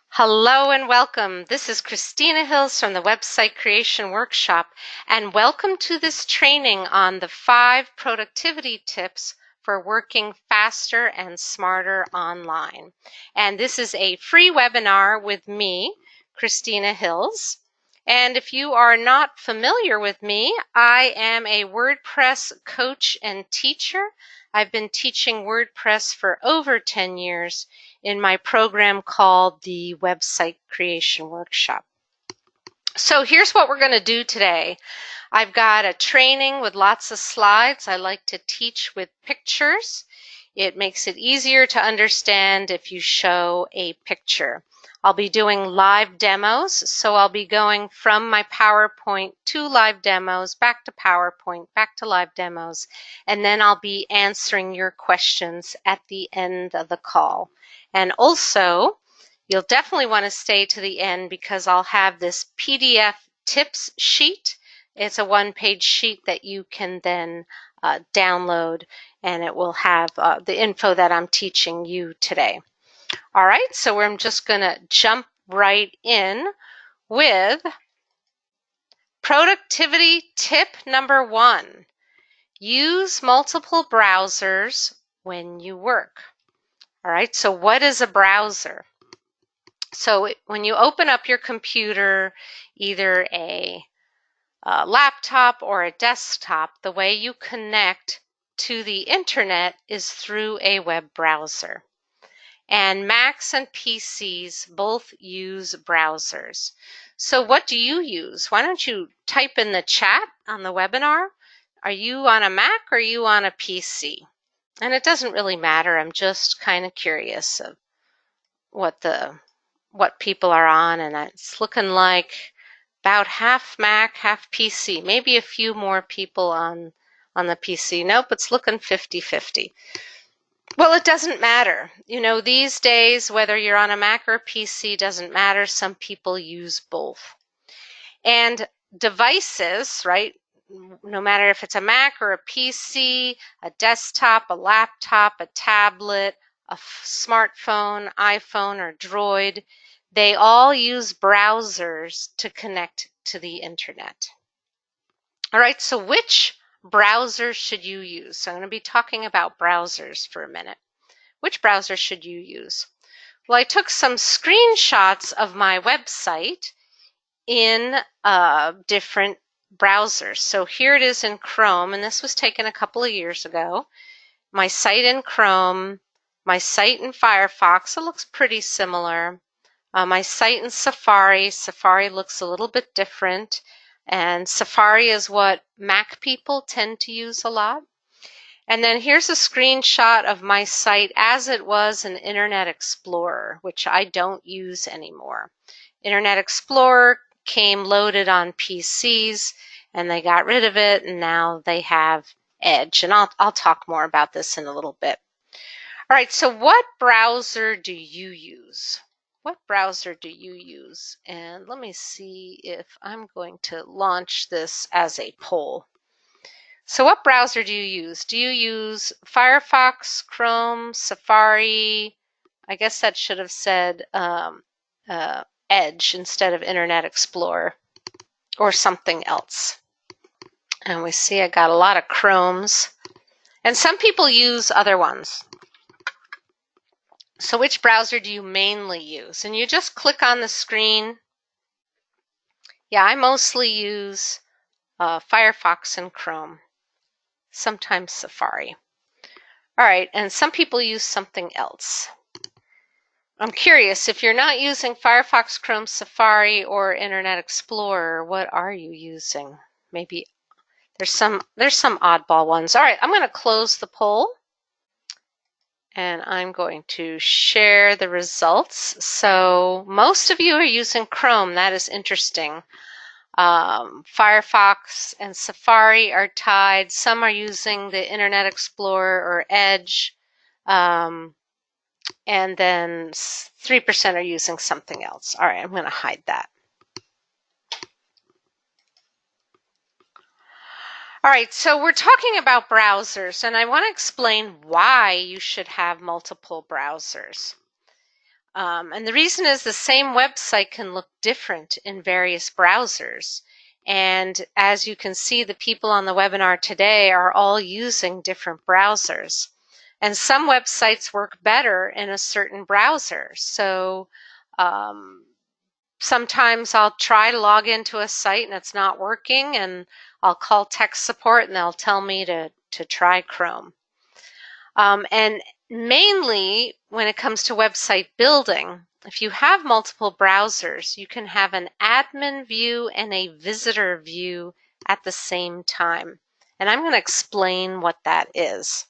Hello and welcome. This is Christina Hills from the Website Creation Workshop, and welcome to this training on the 5 productivity tips for working faster and smarter online. And this is a free webinar with me, Christina Hills. And if you are not familiar with me, I am a WordPress coach and teacher. I've been teaching WordPress for over 10 years in my program called the Website Creation Workshop. So here's what we're going to do today. I've got a training with lots of slides. I like to teach with pictures. It makes it easier to understand if you show a picture. I'll be doing live demos, so I'll be going from my PowerPoint to live demos, back to PowerPoint, back to live demos, and then I'll be answering your questions at the end of the call. And also, you'll definitely want to stay to the end because I'll have this PDF tips sheet. It's a one-page sheet that you can then download, and it will have the info that I'm teaching you today. All right, so I'm just going to jump right in with productivity tip number 1. Use multiple browsers when you work. All right, so what is a browser? So when you open up your computer, either a laptop or a desktop, the way you connect to the internet is through a web browser. And Macs and PCs both use browsers. So what do you use? Why don't you type in the chat on the webinar? Are you on a Mac or are you on a PC? And it doesn't really matter. I'm just kind of curious of what people are on, and it's looking like about half Mac, half PC, maybe a few more people on the PC. Nope, it's looking 50-50. Well, it doesn't matter. You know, these days, whether you're on a Mac or a PC doesn't matter. Some people use both. And devices, right? No matter if it's a Mac or a PC, a desktop, a laptop, a tablet, a smartphone, iPhone, or Droid, they all use browsers to connect to the internet. All right, so which browser should you use? So I'm going to be talking about browsers for a minute. Which browser should you use? Well, I took some screenshots of my website in different browsers. So here it is in Chrome, and this was taken a couple of years ago. My site in Chrome, my site in Firefox, it looks pretty similar. My site in Safari, Safari looks a little bit different, and Safari is what Mac people tend to use a lot. And then here's a screenshot of my site as it was in Internet Explorer, which I don't use anymore. Internet Explorer came loaded on PCs, and they got rid of it, and now they have Edge. And I'll talk more about this in a little bit. All right, so what browser do you use? What browser do you use? And let me see if I'm going to launch this as a poll. So what browser do you use? Do you use Firefox, Chrome, Safari? I guess that should have said Edge instead of Internet Explorer, or something else. And we see I got a lot of Chromes. And some people use other ones. So which browser do you mainly use? And you just click on the screen. Yeah, I mostly use Firefox and Chrome, sometimes Safari. All right, and some people use something else. I'm curious, if you're not using Firefox, Chrome, Safari, or Internet Explorer, what are you using? Maybe there's some oddball ones. All right, I'm going to close the poll. And I'm going to share the results. So most of you are using Chrome. That is interesting. Firefox and Safari are tied. Some are using the Internet Explorer or Edge. And then 3% are using something else. All right, I'm going to hide that. All right, so we're talking about browsers, and I want to explain why you should have multiple browsers. And the reason is the same website can look different in various browsers. And as you can see, the people on the webinar today are all using different browsers. And some websites work better in a certain browser. So sometimes I'll try to log into a site and it's not working, and I'll call tech support and they'll tell me to try Chrome. And mainly when it comes to website building, if you have multiple browsers, you can have an admin view and a visitor view at the same time. And I'm going to explain what that is.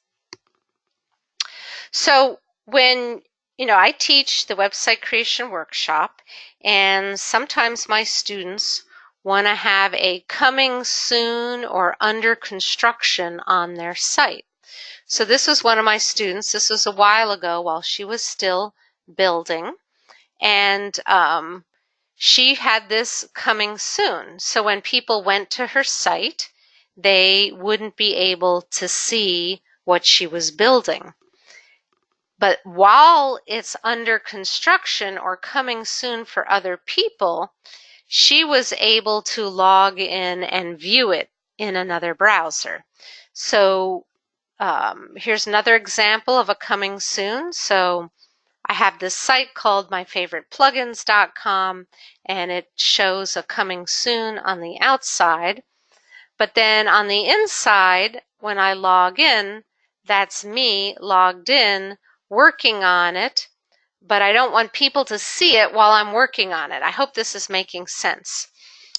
So when I teach the website creation workshop, and sometimes my students want to have a coming soon or under construction on their site. So this was one of my students. This was a while ago while she was still building. And she had this coming soon. So when people went to her site, they wouldn't be able to see what she was building. But while it's under construction or coming soon for other people, she was able to log in and view it in another browser. So here's another example of a coming soon. So I have this site called myfavoriteplugins.com, and it shows a coming soon on the outside. But then on the inside, when I log in, that's me logged in, working on it, but I don't want people to see it while I'm working on it. I hope this is making sense.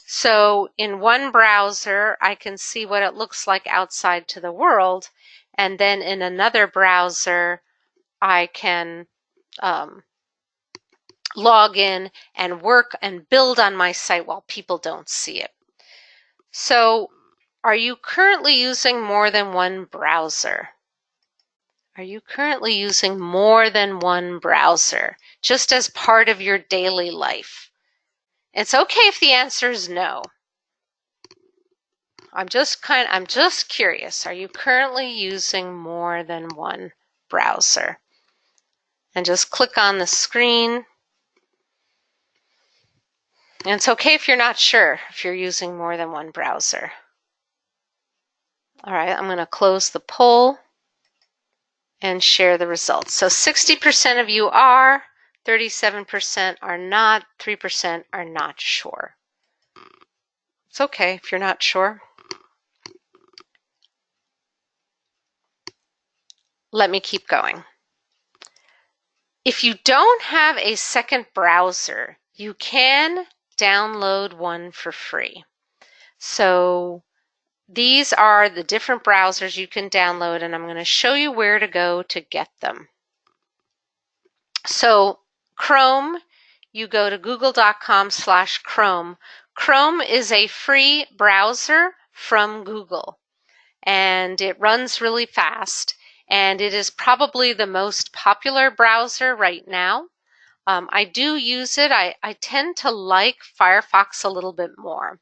So in one browser, I can see what it looks like outside to the world, and then in another browser, I can log in and work and build on my site while people don't see it. So are you currently using more than one browser? Are you currently using more than one browser just as part of your daily life? It's okay if the answer is no. I'm just curious. Are you currently using more than one browser? And just click on the screen. And it's okay if you're not sure if you're using more than one browser. All right, I'm going to close the poll and share the results. So 60% of you are, 37% are not, 3% are not sure. It's okay if you're not sure. Let me keep going. If you don't have a second browser, you can download one for free. So these are the different browsers you can download, and I'm going to show you where to go to get them. So Chrome, you go to google.com/Chrome. Chrome is a free browser from Google, and it runs really fast, and it is probably the most popular browser right now. I do use it. I tend to like Firefox a little bit more.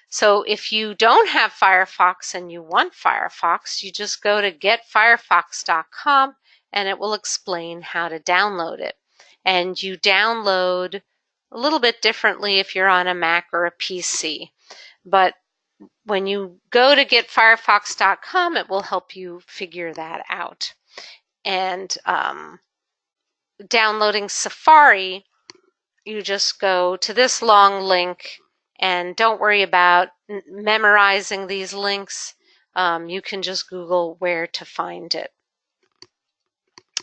So if you don't have Firefox and you want Firefox, you just go to getfirefox.com and it will explain how to download it. And you download a little bit differently if you're on a Mac or a PC. But when you go to getfirefox.com, it will help you figure that out. And downloading Safari, you just go to this long link, and don't worry about memorizing these links. You can just Google where to find it.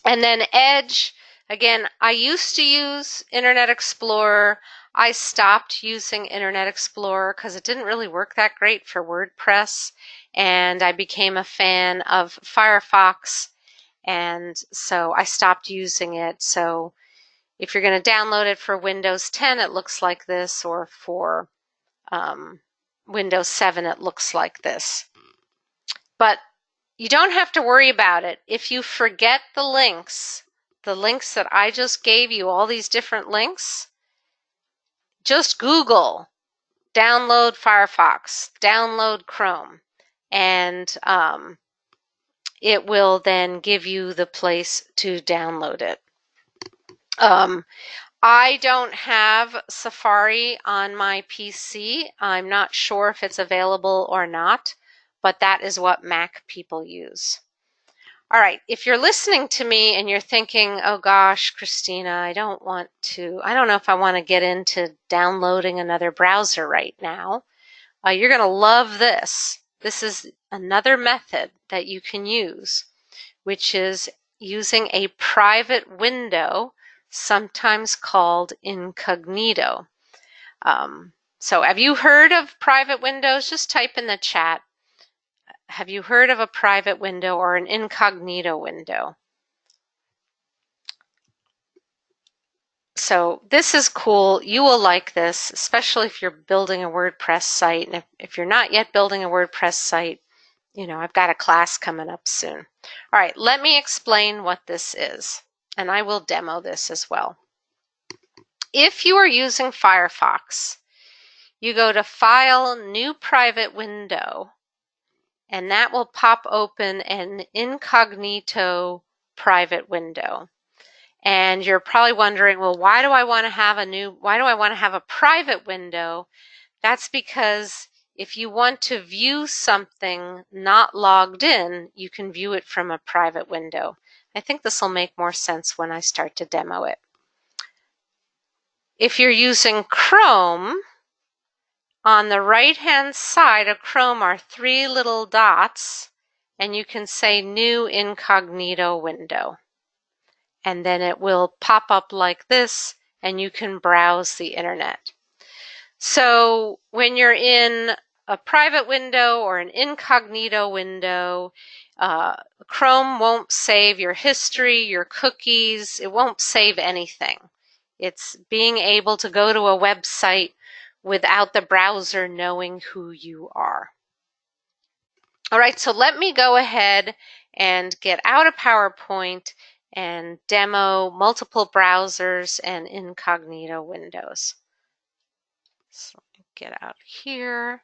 And then Edge, again, I used to use Internet Explorer. I stopped using Internet Explorer because it didn't really work that great for WordPress, and I became a fan of Firefox, and so I stopped using it. So if you're going to download it for Windows 10, it looks like this, or for Windows 7, it looks like this. But you don't have to worry about it. If you forget the links that I just gave you, all these different links, just Google, download Firefox, download Chrome, and it will then give you the place to download it. I don't have Safari on my PC. I'm not sure if it's available or not, but that is what Mac people use. All right, if you're listening to me and you're thinking, oh gosh, Christina, I don't know if I want to get into downloading another browser right now. You're going to love this. This is another method that you can use, which is using a private window, sometimes called incognito. So have you heard of private windows? Just type in the chat. Have you heard of a private window or an incognito window? So this is cool. You will like this, especially if you're building a WordPress site. And if you're not yet building a WordPress site, I've got a class coming up soon. All right, let me explain what this is, and I will demo this as well. If you are using Firefox, you go to File, New Private Window, and that will pop open an incognito private window. And you're probably wondering, well, why do I want to have a private window? That's because if you want to view something not logged in, you can view it from a private window. I think this will make more sense when I start to demo it. If you're using Chrome, on the right-hand side of Chrome are 3 little dots, and you can say New Incognito Window. And then it will pop up like this, and you can browse the internet. So when you're in a private window or an incognito window, Chrome won't save your history, your cookies. It won't save anything. It's being able to go to a website without the browser knowing who you are. All right, so let me go ahead and get out of PowerPoint and demo multiple browsers and incognito windows. So let me get out here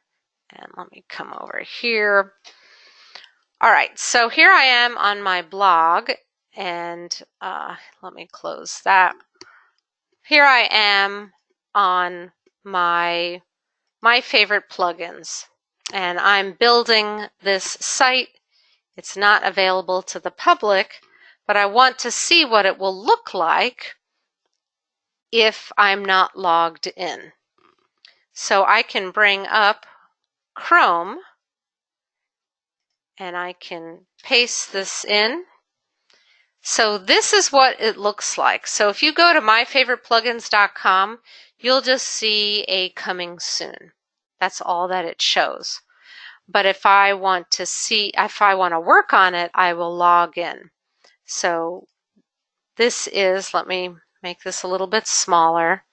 and let me come over here. All right, so here I am on my blog, and let me close that. Here I am on my favorite plugins, and I'm building this site. It's not available to the public, but I want to see what it will look like if I'm not logged in. So I can bring up Chrome and I can paste this in. So this is what it looks like. So if you go to myfavoriteplugins.com, you'll just see a coming soon. That's all that it shows. But if I want to work on it, I will log in. So this is, let me make this a little bit smaller.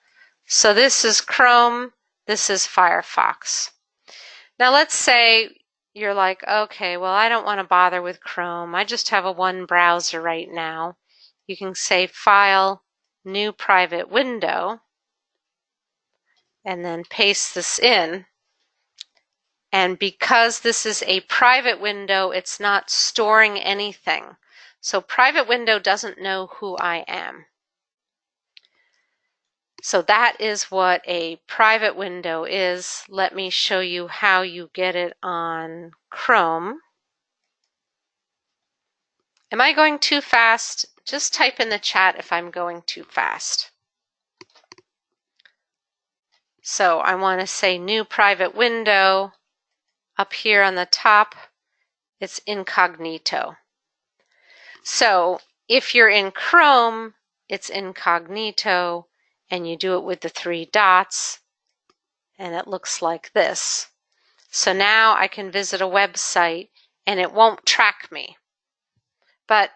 So this is Chrome, this is Firefox. Now let's say you're like, okay, well, I don't want to bother with Chrome. I just have one browser right now. You can say File, New Private Window, and then paste this in. And because this is a private window, it's not storing anything. So private window doesn't know who I am. So that is what a private window is. Let me show you how you get it on Chrome. Am I going too fast? Just type in the chat if I'm going too fast. So I want to say New Private Window. Up here on the top, it's incognito. So if you're in Chrome, it's incognito, and you do it with the 3 dots, and it looks like this. So now I can visit a website, and it won't track me. But,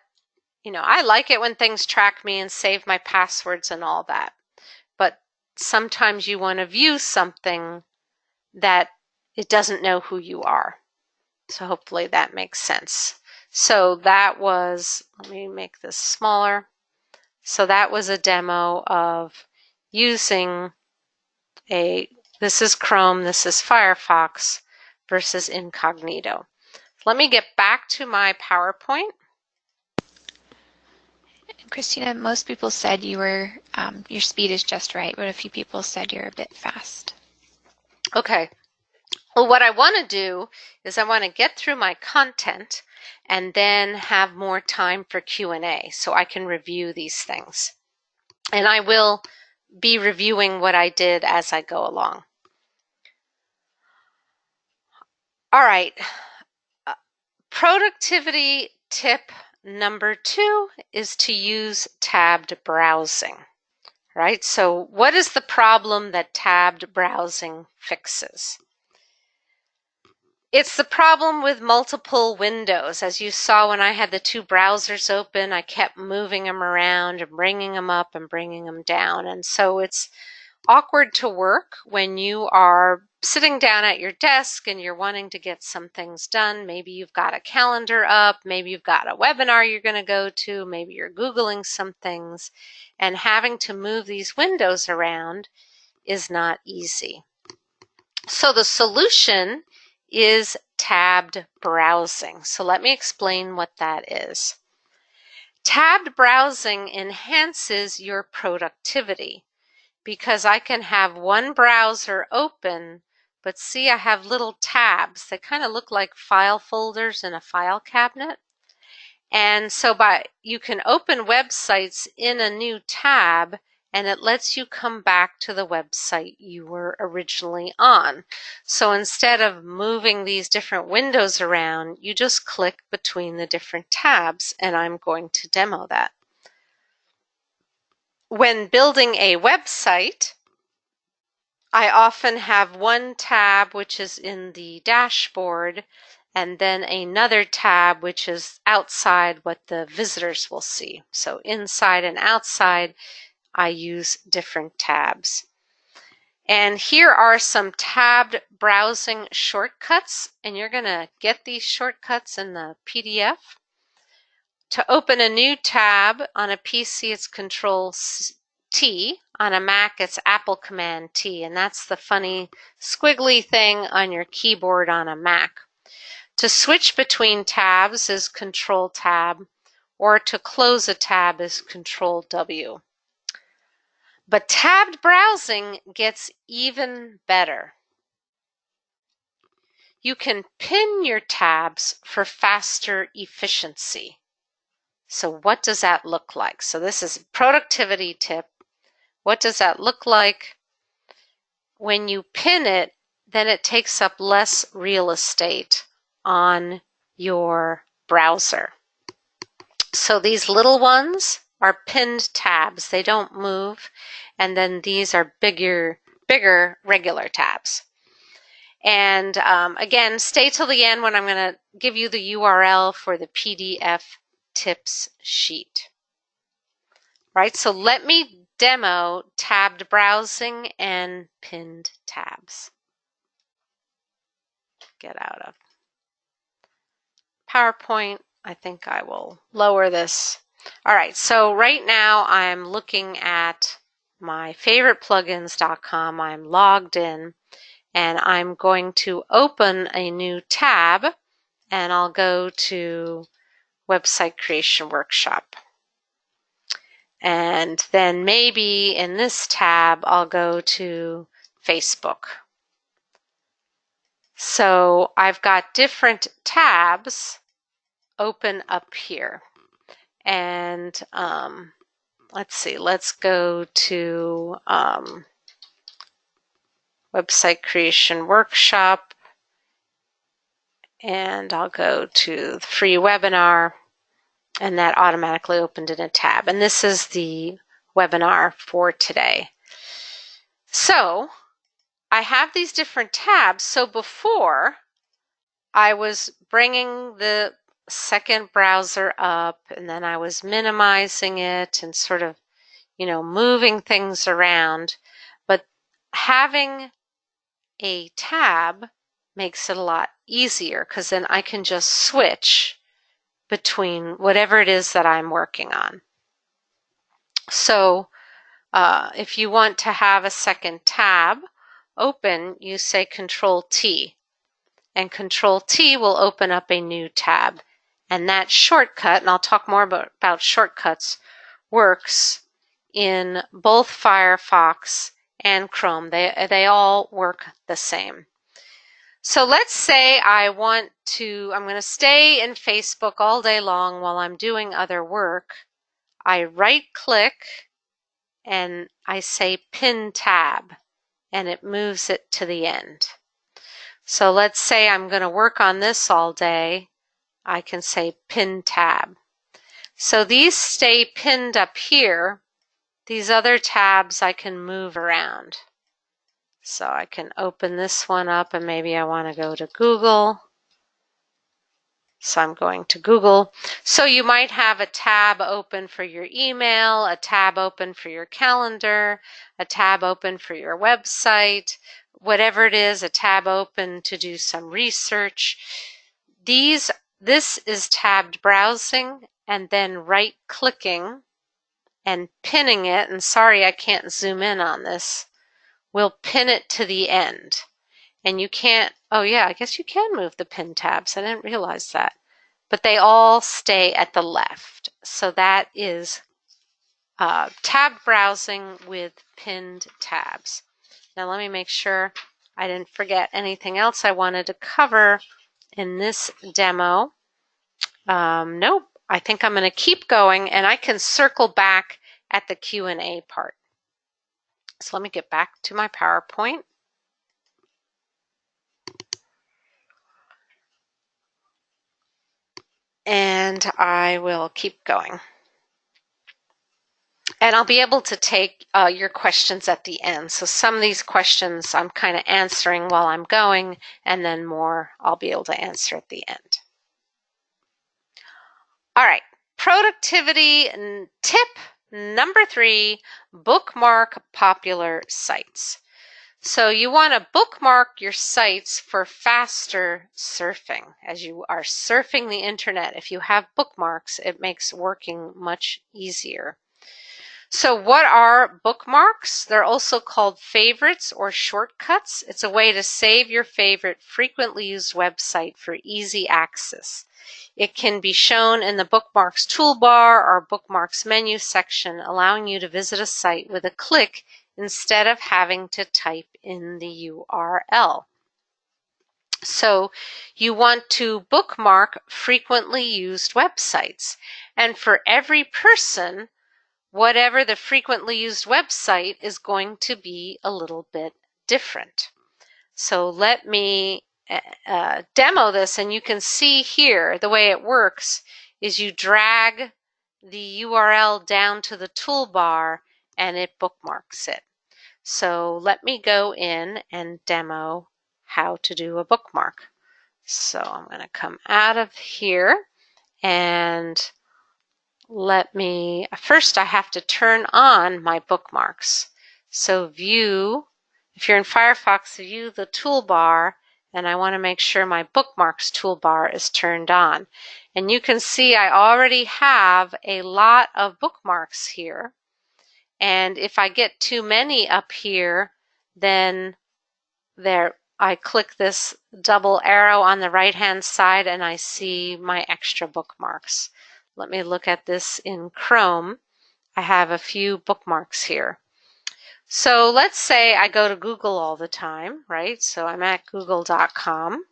I like it when things track me and save my passwords and all that. But sometimes you want to view something that it doesn't know who you are. So hopefully that makes sense. So that was, let me make this smaller. So that was a demo of using this is Chrome, this is Firefox versus incognito. Let me get back to my PowerPoint. Christina, most people said you were, your speed is just right, but a few people said you're a bit fast. Okay. Well, what I want to do is I want to get through my content and then have more time for Q&A so I can review these things. And I will be reviewing what I did as I go along. All right. Productivity tip number 2 is to use tabbed browsing. Right? So what is the problem that tabbed browsing fixes? It's the problem with multiple windows. As you saw when I had the 2 browsers open, I kept moving them around and bringing them up and bringing them down. And so it's awkward to work when you are sitting down at your desk and you're wanting to get some things done. Maybe you've got a calendar up, maybe you've got a webinar you're going to go to, maybe you're Googling some things, and having to move these windows around is not easy. So the solution is tabbed browsing. So let me explain what that is. Tabbed browsing enhances your productivity because I can have one browser open, but see I have little tabs. They kind of look like file folders in a file cabinet. And so you can open websites in a new tab, and it lets you come back to the website you were originally on. So instead of moving these different windows around, you just click between the different tabs, and I'm going to demo that. When building a website, I often have one tab which is in the dashboard and then another tab which is outside what the visitors will see. So inside and outside, I use different tabs. And here are some tabbed browsing shortcuts, and you're going to get these shortcuts in the PDF. To open a new tab on a PC, it's Control-T. On a Mac, it's Apple Command-T, and that's the funny squiggly thing on your keyboard on a Mac. To switch between tabs is Control-Tab, or to close a tab is Control-W. But tabbed browsing gets even better. You can pin your tabs for faster efficiency. So what does that look like? So this is a productivity tip. What does that look like? When you pin it, then it takes up less real estate on your browser. So these little ones are pinned tabs. They don't move. And then these are bigger regular tabs. And again, stay till the end when I'm going to give you the URL for the PDF tips sheet. Right, so let me demo tabbed browsing and pinned tabs. Get out of PowerPoint. I think I will lower this. All right, so right now I'm looking at my favoriteplugins.com. I'm logged in, and I'm going to open a new tab, and I'll go to Website Creation Workshop. And then maybe in this tab, I'll go to Facebook. So I've got different tabs open up here. And let's see, let's go to Website Creation Workshop. And I'll go to the free webinar. And that automatically opened in a tab. And this is the webinar for today. So I have these different tabs. So before, I was bringing the second browser up, and then I was minimizing it and sort of, moving things around. But having a tab makes it a lot easier because then I can just switch between whatever it is that I'm working on. So if you want to have a second tab open, you say Control-T, and Control-T will open up a new tab. And that shortcut, and I'll talk more about shortcuts, works in both Firefox and Chrome. They all work the same. So let's say I'm going to stay in Facebook all day long while I'm doing other work. I right-click and I say Pin Tab, and it moves it to the end. So let's say I'm going to work on this all day. I can say Pin Tab. So these stay pinned up here. These other tabs I can move around. So I can open this one up and maybe I want to go to Google. So I'm going to Google. So you might have a tab open for your email, a tab open for your calendar, a tab open for your website, whatever it is, a tab open to do some research. This is tabbed browsing, and then right-clicking and pinning it, and sorry I can't zoom in on this, will pin it to the end. And you can't, oh yeah, I guess you can move the pin tabs. I didn't realize that. But they all stay at the left. So that is tabbed browsing with pinned tabs. Now let me make sure I didn't forget anything else I wanted to cover in this demo. Nope, I think I'm going to keep going and I can circle back at the Q&A part. So let me get back to my PowerPoint. And I will keep going. And I'll be able to take your questions at the end. So some of these questions I'm kind of answering while I'm going, and then more I'll be able to answer at the end. All right, productivity tip number 3, bookmark popular sites. So you want to bookmark your sites for faster surfing. As you are surfing the internet, if you have bookmarks, it makes working much easier. So what are bookmarks? They're also called favorites or shortcuts. It's a way to save your favorite frequently used website for easy access. It can be shown in the bookmarks toolbar or bookmarks menu section, allowing you to visit a site with a click instead of having to type in the URL. So you want to bookmark frequently used websites. And for every person, whatever the frequently used website is going to be a little bit different. So let me demo this, and you can see here the way it works is you drag the URL down to the toolbar and it bookmarks it. So let me go in and demo how to do a bookmark. So I'm going to come out of here and first I have to turn on my bookmarks. So view, if you're in Firefox, view the toolbar, and I want to make sure my bookmarks toolbar is turned on. And you can see I already have a lot of bookmarks here. And if I get too many up here, then I click this double arrow on the right-hand side and I see my extra bookmarks. Let me look at this in Chrome. I have a few bookmarks here. So let's say I go to Google all the time, right? So I'm at google.com.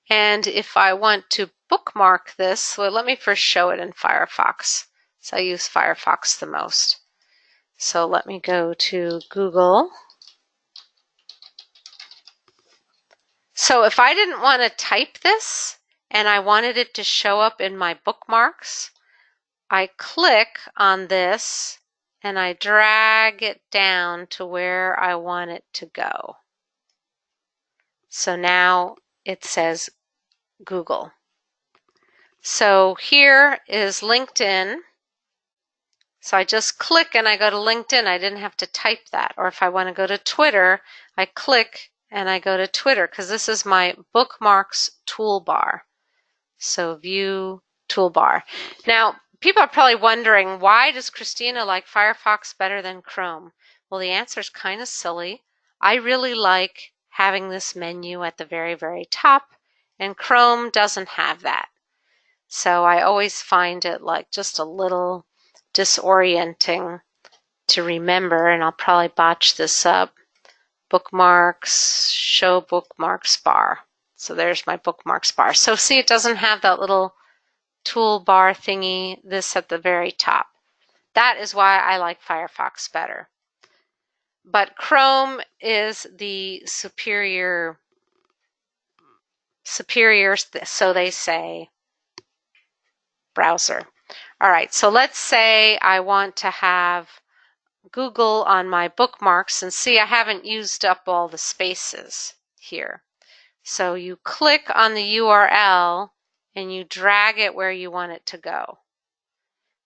And if I want to bookmark this, well, let me first show it in Firefox. So I use Firefox the most. So let me go to Google. So if I didn't want to type this and I wanted it to show up in my bookmarks, I click on this and I drag it down to where I want it to go. So now it says Google. So here is LinkedIn. So I just click and I go to LinkedIn. I didn't have to type that. Or if I want to go to Twitter, I click and I go to Twitter because this is my bookmarks toolbar. So view toolbar. Now, people are probably wondering, why does Christina like Firefox better than Chrome? Well, the answer is kind of silly. I really like having this menu at the very, very top, and Chrome doesn't have that. So I always find it like just a little disorienting to remember, and I'll probably botch this up. Bookmarks, show bookmarks bar. So there's my bookmarks bar. So see, it doesn't have that little toolbar thingy, this at the very top. That is why I like Firefox better. But Chrome is the superior, so they say, browser. All right, so let's say I want to have Google on my bookmarks, and see, I haven't used up all the spaces here. So you click on the URL and you drag it where you want it to go.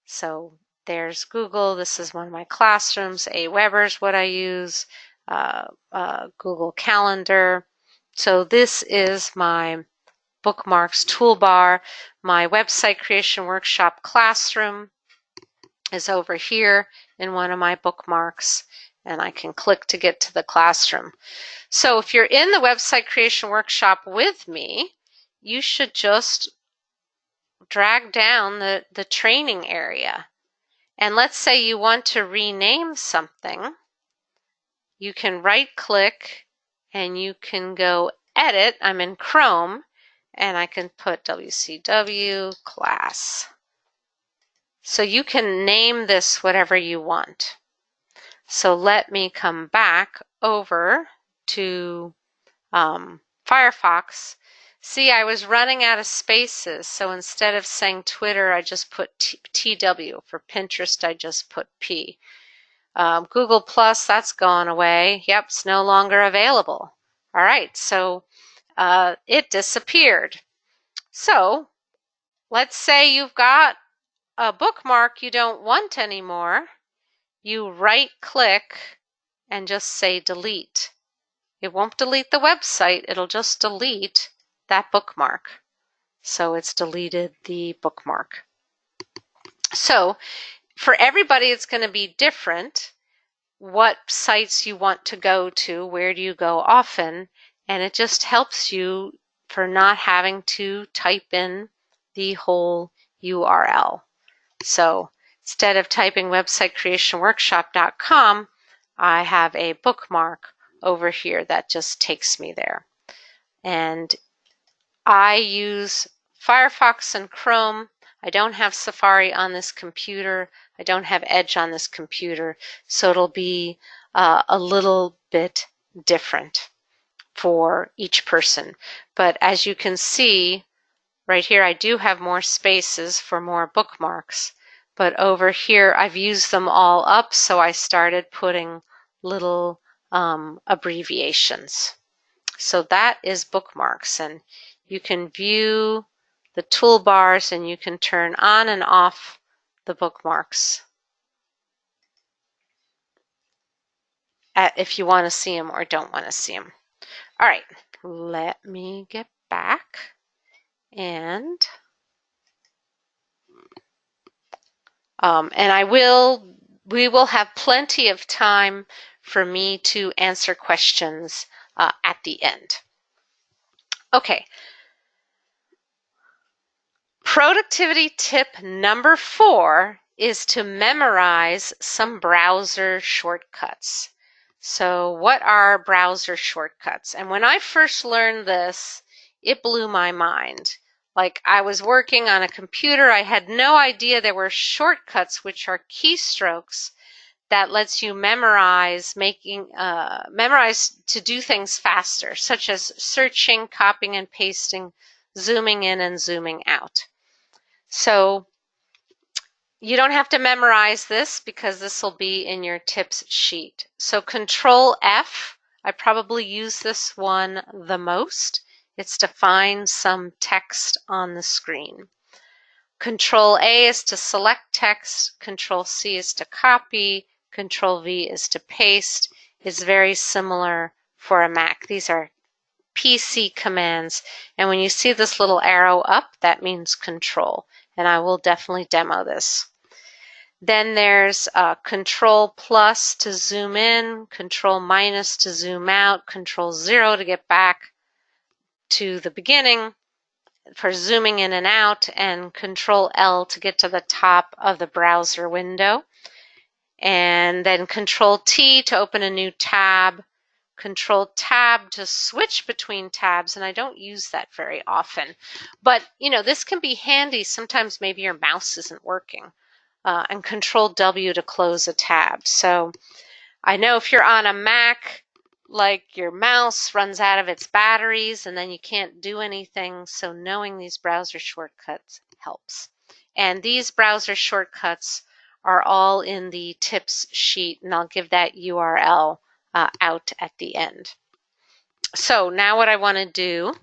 So there's Google. This is one of my classrooms. Aweber's what I use. Google Calendar. So this is my bookmarks toolbar. My website creation workshop classroom is over here in one of my bookmarks, and I can click to get to the classroom. So if you're in the website creation workshop with me, you should just drag down the training area. And let's say you want to rename something. You can right click and you can go edit. I'm in Chrome and I can put WCW class. So you can name this whatever you want. So let me come back over to Firefox. See, I was running out of spaces, so instead of saying Twitter, I just put TW. For Pinterest, I just put P. Google Plus, that's gone away. Yep, it's no longer available. All right, so it disappeared. So let's say you've got a bookmark you don't want anymore. You right-click and just say delete. It won't delete the website, it'll just delete that bookmark. So it's deleted the bookmark. So for everybody, it's going to be different. What sites you want to go to, where do you go often, and it just helps you for not having to type in the whole URL. So instead of typing websitecreationworkshop.com, I have a bookmark over here that just takes me there. And I use Firefox and Chrome. I don't have Safari on this computer. I don't have Edge on this computer. So it'll be a little bit different for each person. But as you can see, right here, I do have more spaces for more bookmarks. But over here, I've used them all up, so I started putting little abbreviations. So that is bookmarks, and you can view the toolbars and you can turn on and off the bookmarks if you want to see them or don't want to see them. All right, let me get back and we will have plenty of time for me to answer questions at the end. Okay. Productivity tip number 4 is to memorize some browser shortcuts. So what are browser shortcuts? And when I first learned this, it blew my mind. Like, I was working on a computer, I had no idea there were shortcuts, which are keystrokes, that lets you memorize to do things faster, such as searching, copying and pasting, zooming in and zooming out. So you don't have to memorize this because this will be in your tips sheet. So Control F, I probably use this one the most. It's to find some text on the screen. Control A is to select text. Control C is to copy. Control V is to paste. It's very similar for a Mac. These are PC commands. And when you see this little arrow up, that means control. And I will definitely demo this. Then there's Control plus to zoom in, Control minus to zoom out, Control 0 to get back to the beginning. for zooming in and out, and Control L to get to the top of the browser window. And then Control T to open a new tab, Control Tab to switch between tabs, and I don't use that very often. But, this can be handy. Sometimes maybe your mouse isn't working. And Control W to close a tab. So I know if you're on a Mac, like your mouse runs out of its batteries and then you can't do anything. So knowing these browser shortcuts helps. And these browser shortcuts are all in the tips sheet, and I'll give that URL out at the end. So now what I want to do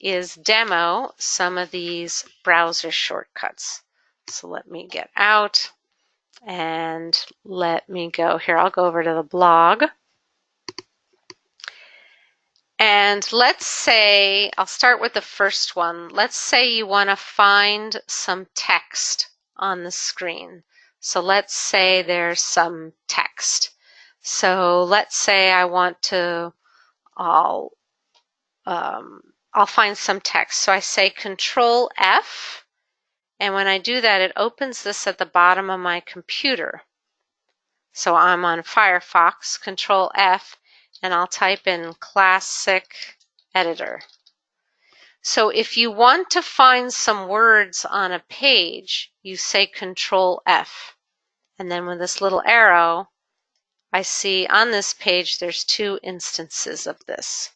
is demo some of these browser shortcuts. So let me get out and let me go here. I'll go over to the blog. And let's say, I'll start with the first one. Let's say you want to find some text on the screen. So let's say there's some text. So let's say I want to, I'll find some text. So I say Control F, and when I do that, it opens this at the bottom of my computer. So I'm on Firefox, Control F, and I'll type in Classic Editor. So if you want to find some words on a page, you say Control F. And then with this little arrow, I see on this page there's two instances of this.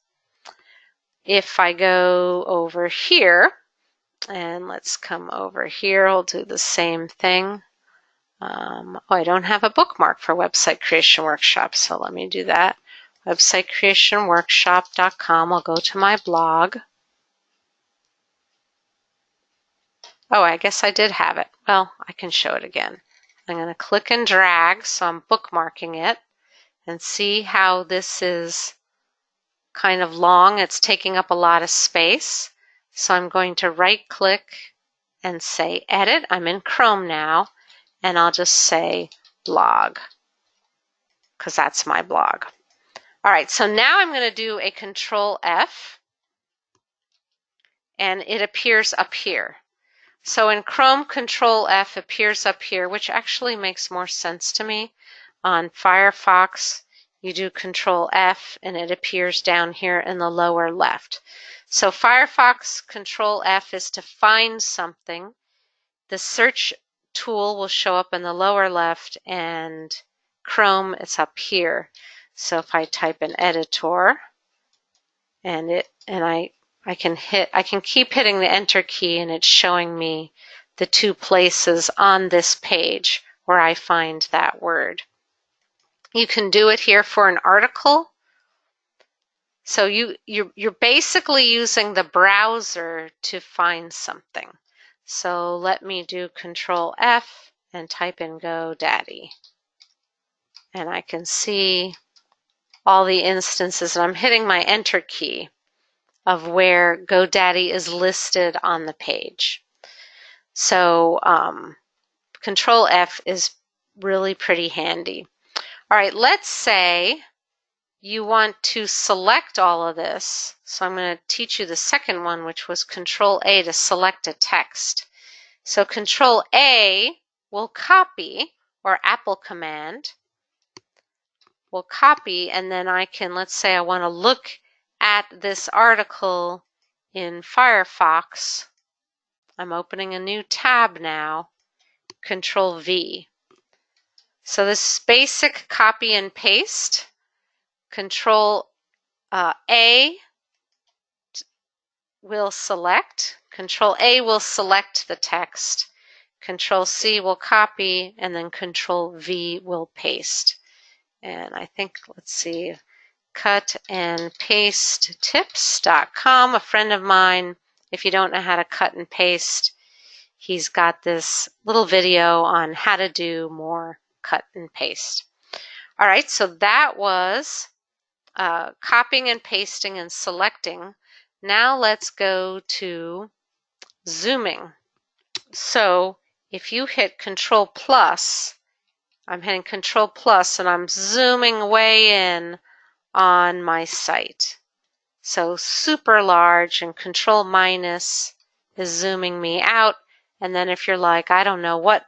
If I go over here, and let's come over here, I'll do the same thing. I don't have a bookmark for Website Creation Workshop, so let me do that. websitecreationworkshop.com. I'll go to my blog. Oh, I guess I did have it. Well, I can show it again. I'm going to click and drag, so I'm bookmarking it, and see how this is kind of long. It's taking up a lot of space. So I'm going to right-click and say Edit. I'm in Chrome now, and I'll just say Blog, because that's my blog. All right, so now I'm going to do a Control F, and it appears up here. So in Chrome, Control F appears up here, which actually makes more sense to me. On Firefox, you do Control F, and it appears down here in the lower left. So Firefox Control F is to find something. The search tool will show up in the lower left, and Chrome, it's up here. So if I type in editor, and I can keep hitting the enter key, and it's showing me the two places on this page where I find that word. You can do it here for an article. So you're basically using the browser to find something. So let me do Control F and type in GoDaddy. And I can see all the instances, and I'm hitting my enter key of where GoDaddy is listed on the page. So Control F is really pretty handy. All right, let's say you want to select all of this. So I'm going to teach you the second one, which was Control A to select a text. So Control A will copy, or Apple command will copy, and then I can, let's say I want to look at this article in Firefox. I'm opening a new tab now, Control V. So this is basic copy and paste. Control A will select. Control A will select the text. Control C will copy, and then Control V will paste. And I think, let's see, cutandpastetips.com. A friend of mine, if you don't know how to cut and paste, he's got this little video on how to do more cut and paste. All right, so that was copying and pasting and selecting. Now let's go to zooming. So if you hit Control plus, I'm hitting Control plus, and I'm zooming way in on my site. So super large, and Control minus is zooming me out. And then if you're like, I don't know what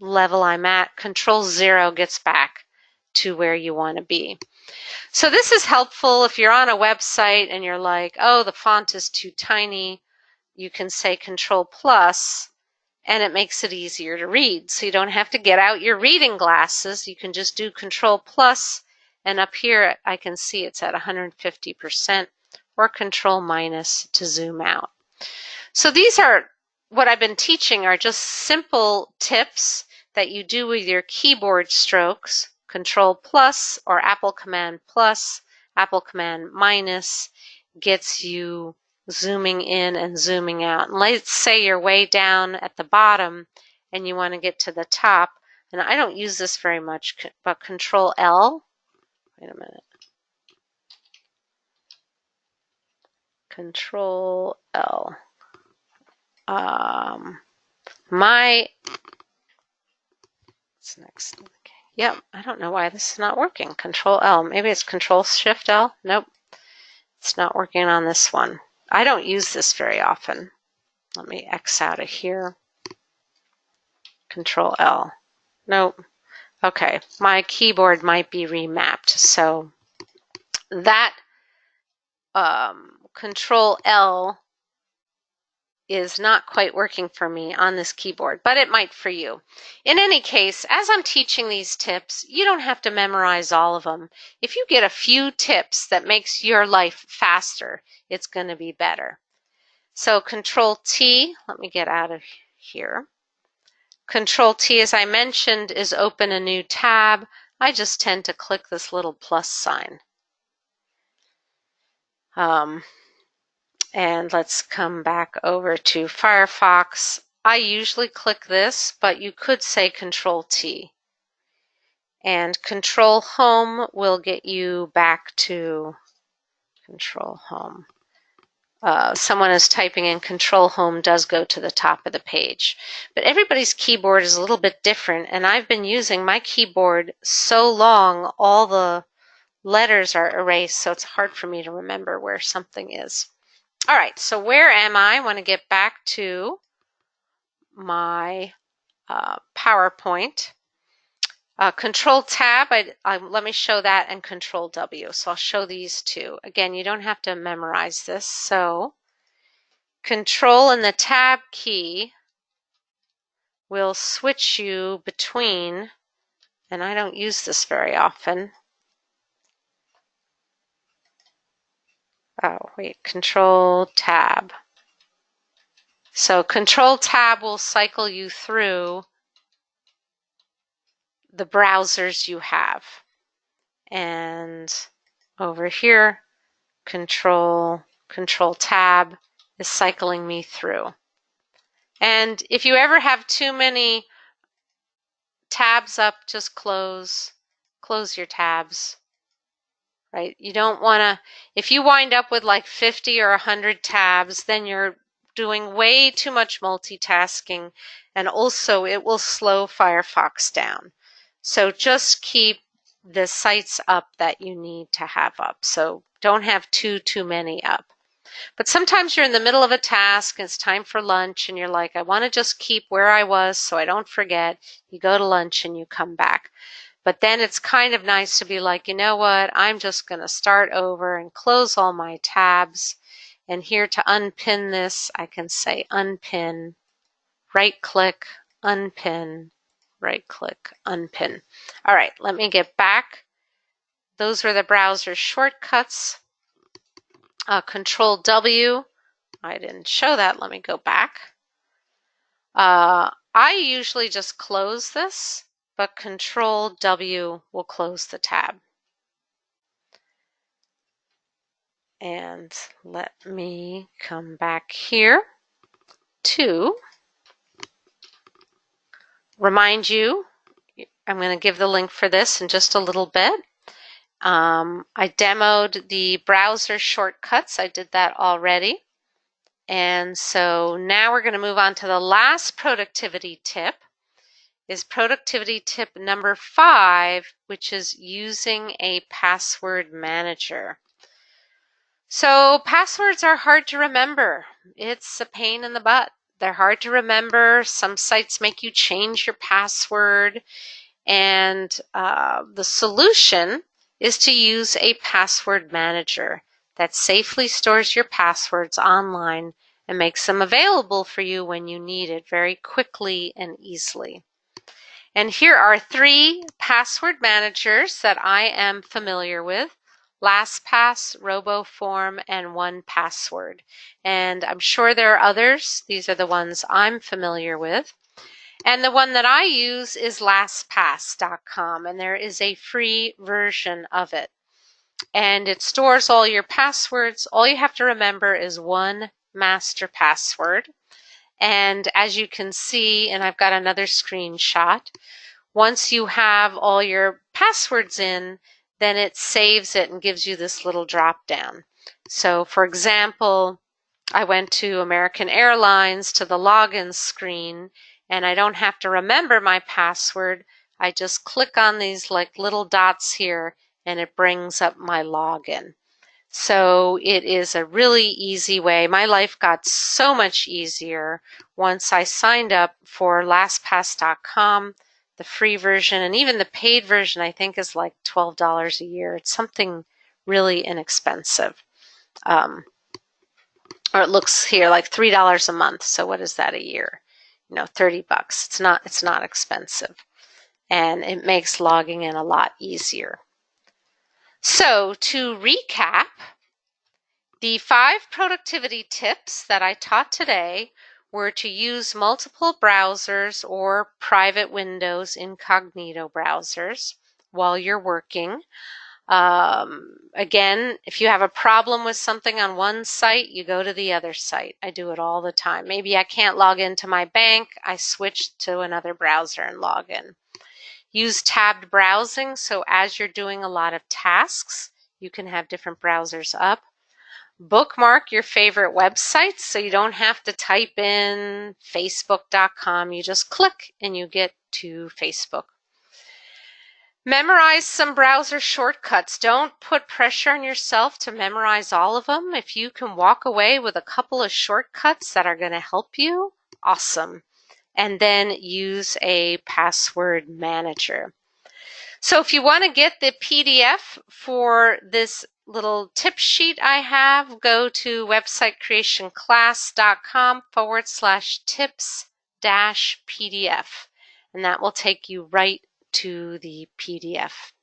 level I'm at, Control 0 gets back to where you want to be. So this is helpful if you're on a website and you're like, oh, the font is too tiny. You can say Control plus, and it makes it easier to read. So you don't have to get out your reading glasses. You can just do Control plus, and up here I can see it's at 150%, or Control minus to zoom out. So these are what I've been teaching are just simple tips that you do with your keyboard strokes. Control plus or Apple Command plus, Apple Command minus gets you zooming in and zooming out. And let's say you're way down at the bottom and you want to get to the top. And I don't use this very much, but Control L. Wait a minute. Control L. What's next? Okay. Yep, I don't know why this is not working. Control L. Maybe it's Control Shift L. Nope, it's not working on this one. I don't use this very often. Let me X out of here. Control L. Nope. Okay, my keyboard might be remapped. So that Control L is not quite working for me on this keyboard, but it might for you. In any case, as I'm teaching these tips, you don't have to memorize all of them. If you get a few tips that makes your life faster, it's going to be better. So Control T, let me get out of here. Control T, as I mentioned, is open a new tab. I just tend to click this little plus sign. And let's come back over to Firefox. I usually click this, but you could say Control T. And Control Home will get you back to Control Home. Someone is typing in Control Home does go to the top of the page. But everybody's keyboard is a little bit different, and I've been using my keyboard so long, all the letters are erased, so it's hard for me to remember where something is. All right, so where am I? I want to get back to my PowerPoint. Control Tab, let me show that, and Control W. So I'll show these two. Again, you don't have to memorize this. So Control and the Tab key will switch you between, and I don't use this very often. Oh, wait, Control Tab. So Control Tab will cycle you through the browsers you have. And over here, Control Tab is cycling me through. And if you ever have too many tabs up, just close your tabs. Right? You don't want to, if you wind up with like 50 or 100 tabs, then you're doing way too much multitasking, and also it will slow Firefox down. So just keep the sites up that you need to have up. So don't have too many up. But sometimes you're in the middle of a task and it's time for lunch and you're like, I want to just keep where I was so I don't forget. You go to lunch and you come back. But then it's kind of nice to be like, you know what, I'm just going to start over and close all my tabs. And here to unpin this, I can say unpin, right-click, unpin, right-click, unpin. All right, let me get back. Those were the browser shortcuts. Control W, I didn't show that. Let me go back. I usually just close this, but Control W will close the tab. And let me come back here to remind you, I'm going to give the link for this in just a little bit. I demoed the browser shortcuts. I did that already. And so now we're going to move on to the last productivity tip, is productivity tip number 5, which is using a password manager. So passwords are hard to remember. It's a pain in the butt. They're hard to remember. Some sites make you change your password. And the solution is to use a password manager that safely stores your passwords online and makes them available for you when you need it very quickly and easily. And here are 3 password managers that I am familiar with: LastPass, RoboForm, and 1Password. And I'm sure there are others. These are the ones I'm familiar with. And the one that I use is LastPass.com, and there is a free version of it. And it stores all your passwords. All you have to remember is one master password. And as you can see, and I've got another screenshot, once you have all your passwords in, then it saves it and gives you this little drop down. So for example, I went to American Airlines to the login screen, and I don't have to remember my password. I just click on these like little dots here and it brings up my login. So it is a really easy way. My life got so much easier once I signed up for LastPass.com. The free version and even the paid version, I think, is like $12 a year. It's something really inexpensive. Or it looks here like $3 a month. So what is that a year? 30 bucks. It's not expensive. And it makes logging in a lot easier. So to recap, the 5 productivity tips that I taught today were to use multiple browsers or private windows, incognito browsers, while you're working. Again, if you have a problem with something on one site, you go to the other site. I do it all the time. Maybe I can't log into my bank. I switch to another browser and log in. Use tabbed browsing, so as you're doing a lot of tasks, you can have different browsers up. Bookmark your favorite websites so you don't have to type in facebook.com. You just click and you get to Facebook. Memorize some browser shortcuts. Don't put pressure on yourself to memorize all of them. If you can walk away with a couple of shortcuts that are going to help you, awesome. And then use a password manager. So if you want to get the PDF for this little tip sheet I have, go to websitecreationclass.com/tips-PDF, and that will take you right to the PDF.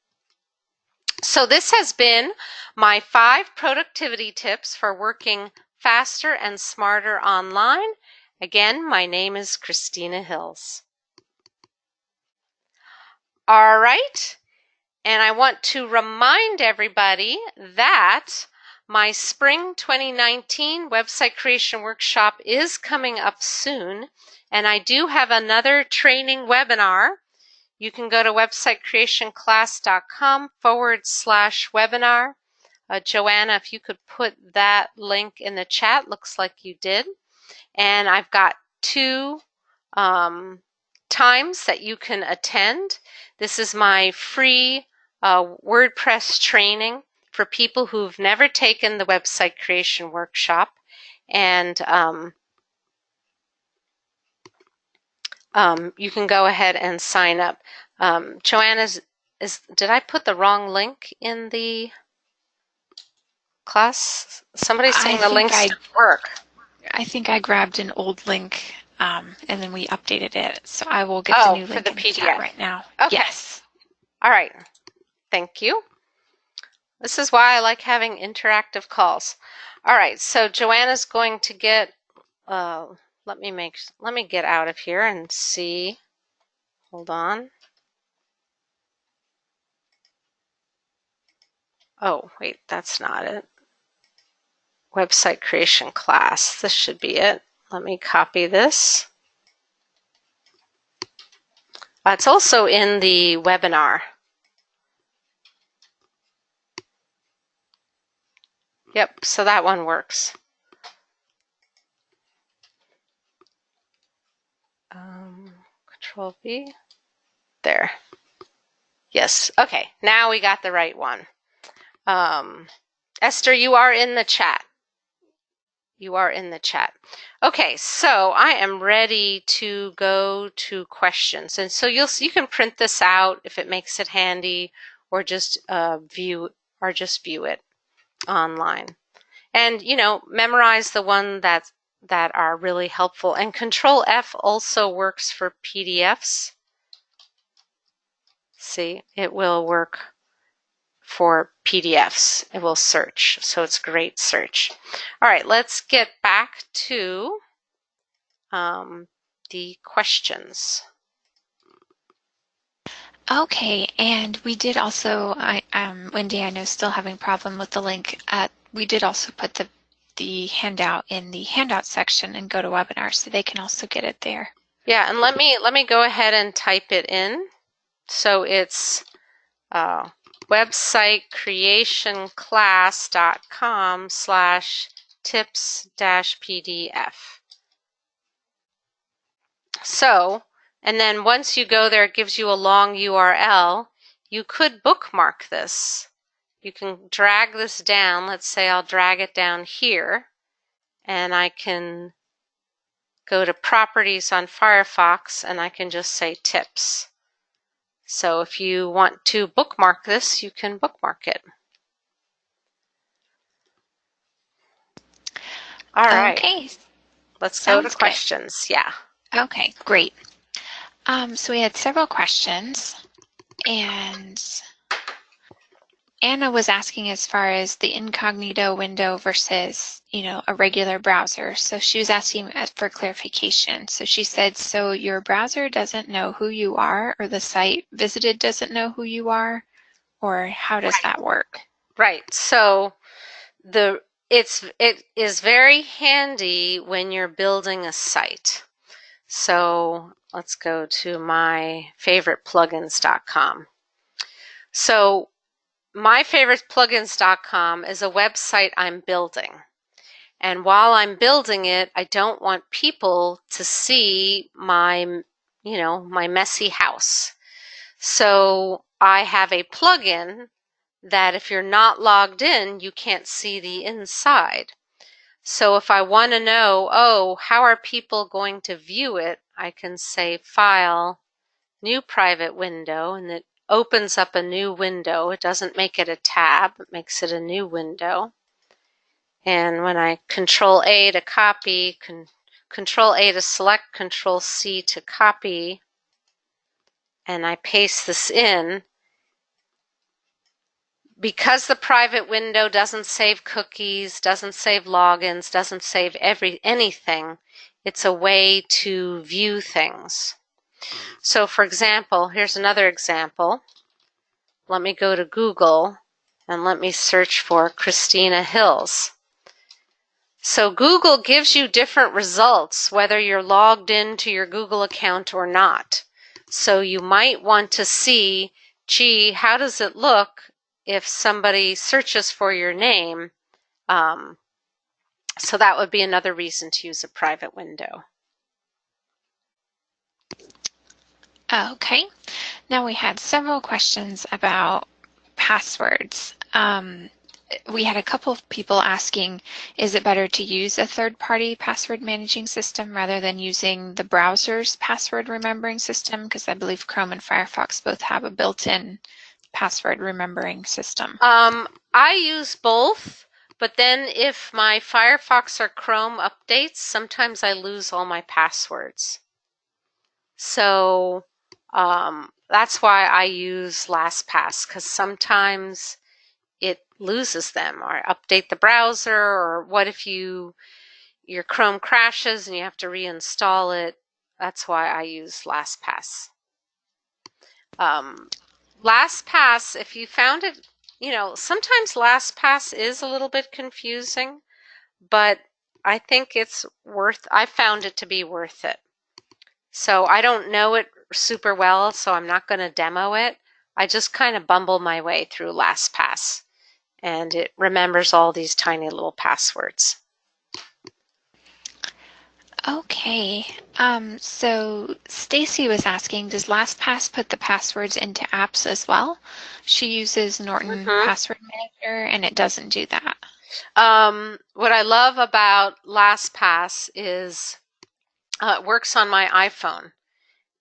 So this has been my 5 productivity tips for working faster and smarter online. Again, my name is Christina Hills. All right. And I want to remind everybody that my Spring 2019 website creation workshop is coming up soon. And I do have another training webinar. You can go to websitecreationclass.com/webinar. Joanna, if you could put that link in the chat, looks like you did. And I've got 2 times that you can attend. This is my free WordPress training for people who've never taken the website creation workshop. And you can go ahead and sign up. Joanna, did I put the wrong link in the class? Somebody's saying the links didn't work. I think I grabbed an old link and then we updated it. So I will get the new link in the chat right now. Okay. Yes. All right. Thank you. This is why I like having interactive calls. All right. So Joanna's going to get. Let me get out of here and see. Hold on. Oh, wait, that's not it. Website creation class. This should be it. Let me copy this. It's also in the webinar. Yep, so that one works. Control V. There. Yes, okay, now we got the right one. Esther, you are in the chat. You are in the chat. Okay, so I am ready to go to questions. And so you can print this out if it makes it handy, or just view it online. And memorize the one that are really helpful. And Control F also works for PDFs. See, it will work for PDFs. It will search, so it's great search. All right, let's get back to the questions. Okay, and we did also, Wendy, I know still having problem with the link. We did also put the handout in the handout section and go to webinar, so they can also get it there. Yeah, and let me go ahead and type it in. So it's websiteCreationClass.com/tips-pdf. So, and then once you go there, it gives you a long URL. You could bookmark this. You can drag this down. Let's say I'll drag it down here, and I can go to Properties on Firefox, and I can just say Tips. So if you want to bookmark this, you can bookmark it. All right. Okay. Let's go to questions. Good. Yeah. Okay, great. So we had several questions, and Anna was asking as far as the incognito window versus, a regular browser. So she was asking for clarification. So she said, so your browser doesn't know who you are, or the site visited doesn't know who you are, or how does that work? Right. So it is very handy when you're building a site. So let's go to my favorite plugins.com. So myfavoriteplugins.com is a website I'm building. And while I'm building it, I don't want people to see my messy house. So I have a plugin that if you're not logged in, you can't see the inside. So if I want to know, how are people going to view it, I can say File, New Private Window, and it opens up a new window. It doesn't make it a tab, it makes it a new window. And when I Control A to copy, Control A to select, Control C to copy, and I paste this in, because the private window doesn't save cookies, doesn't save logins, doesn't save anything, it's a way to view things. So for example, here's another example. Let me go to Google and let me search for ChristinaHills. So Google gives you different results whether you're logged into your Google account or not. So you might want to see, gee, how does it look if somebody searches for your name? So that would be another reason to use a private window. Okay. Now we had several questions about passwords. We had a couple of people asking, is it better to use a third-party password managing system rather than using the browser's password remembering system? Because I believe Chrome and Firefox both have a built-in password remembering system. I use both, but then if my Firefox or Chrome updates, sometimes I lose all my passwords. So that's why I use LastPass, because sometimes it loses them, or update the browser, or what if your Chrome crashes and you have to reinstall it. That's why I use LastPass. LastPass, if you found it, sometimes LastPass is a little bit confusing, but I think I found it to be worth it. So I don't know it super well, so I'm not going to demo it. I just kind of bumble my way through LastPass, and it remembers all these tiny little passwords. Okay. So Stacy was asking, does LastPass put the passwords into apps as well? She uses Norton Mm-hmm. Password Manager and it doesn't do that. What I love about LastPass is it works on my iPhone.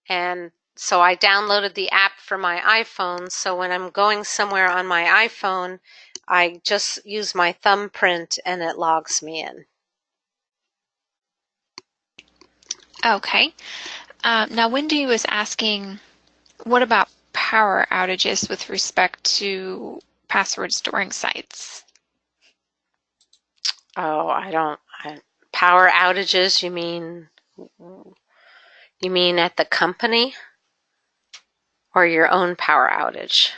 And so I downloaded the app for my iPhone. So when I'm going somewhere on my iPhone, I just use my thumbprint and it logs me in. Okay. Now Wendy was asking, what about power outages with respect to password storing sites? Oh, power outages, you mean at the company or your own power outage?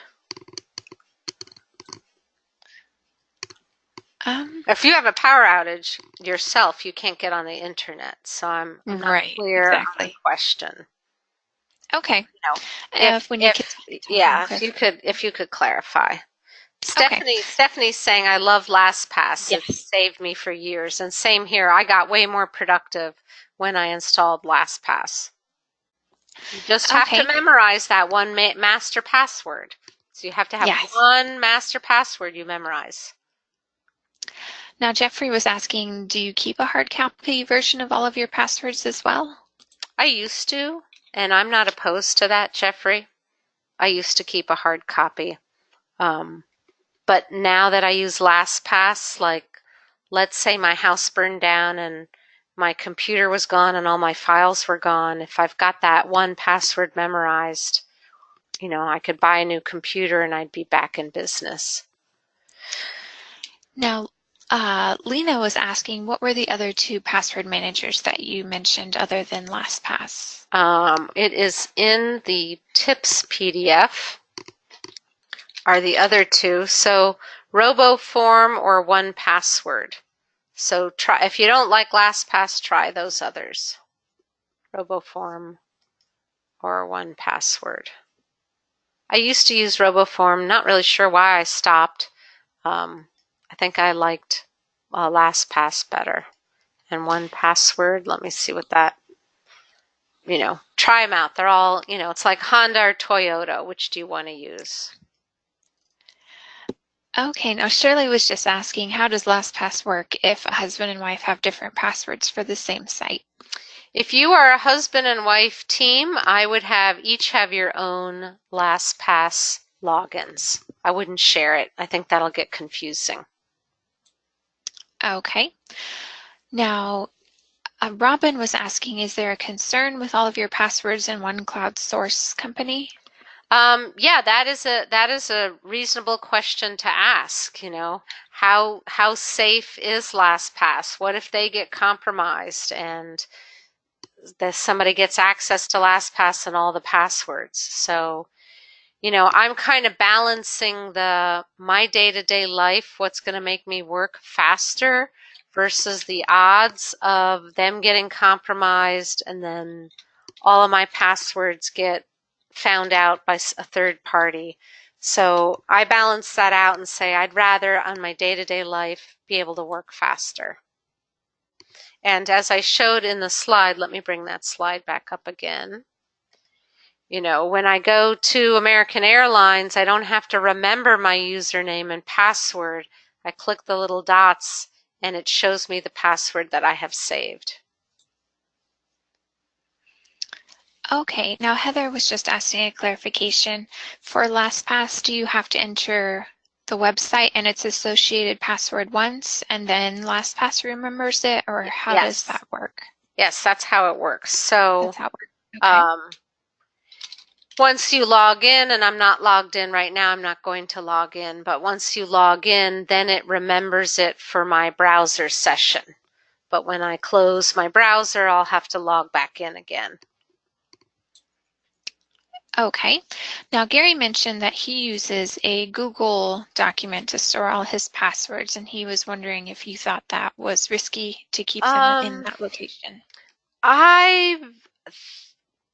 If you have a power outage yourself, you can't get on the internet. So I'm not Right, clear on the exactly. question. Okay. You know, When you continue talking, yeah, clarify. if you could clarify. Okay. Stephanie's saying I love LastPass. It Yes. saved me for years. And same here. I got way more productive when I installed LastPass. You just have to Okay. memorize that one master password. So you have to have Yes. one master password you memorize. Now Jeffrey was asking, do you keep a hard copy version of all of your passwords as well? I used to, and I'm not opposed to that, Jeffrey. I used to keep a hard copy. But now that I use LastPass, like let's say my house burned down and my computer was gone and all my files were gone, if I've got that one password memorized, I could buy a new computer and I'd be back in business. Now, Lena was asking, what were the other two password managers that you mentioned other than LastPass? It is in the tips PDF are the other two. So RoboForm or 1Password. So try if you don't like LastPass, try those others. RoboForm or 1Password. I used to use RoboForm. Not really sure why I stopped. I think I liked LastPass better. And 1Password. Let me see what that. Try them out. They're all. It's like Honda or Toyota. Which do you want to use? Okay, now Shirley was just asking, how does LastPass work if a husband and wife have different passwords for the same site? If you are a husband and wife team, I would each have your own LastPass logins. I wouldn't share it. I think that'll get confusing. Okay. Now, Robin was asking, is there a concern with all of your passwords in one cloud source company? Yeah, that is a reasonable question to ask. How safe is LastPass? What if they get compromised and somebody gets access to LastPass and all the passwords? So, I'm kind of balancing my day-to-day life, what's going to make me work faster versus the odds of them getting compromised and then all of my passwords get found out by a third party. So I balance that out and say I'd rather on my day-to-day life be able to work faster. And as I showed in the slide, let me bring that slide back up again. When I go to American Airlines, I don't have to remember my username and password. I click the little dots and it shows me the password that I have saved. Okay, now Heather was just asking a clarification. For LastPass, do you have to enter the website and its associated password once and then LastPass remembers it, or how does Yes. that work? Yes, that's how it works. So That's how it works. Okay. Once you log in, and I'm not logged in right now, I'm not going to log in, but once you log in, then it remembers it for my browser session. But when I close my browser, I'll have to log back in again. Okay. Now, Gary mentioned that he uses a Google document to store all his passwords, and he was wondering if you thought that was risky to keep them in that location.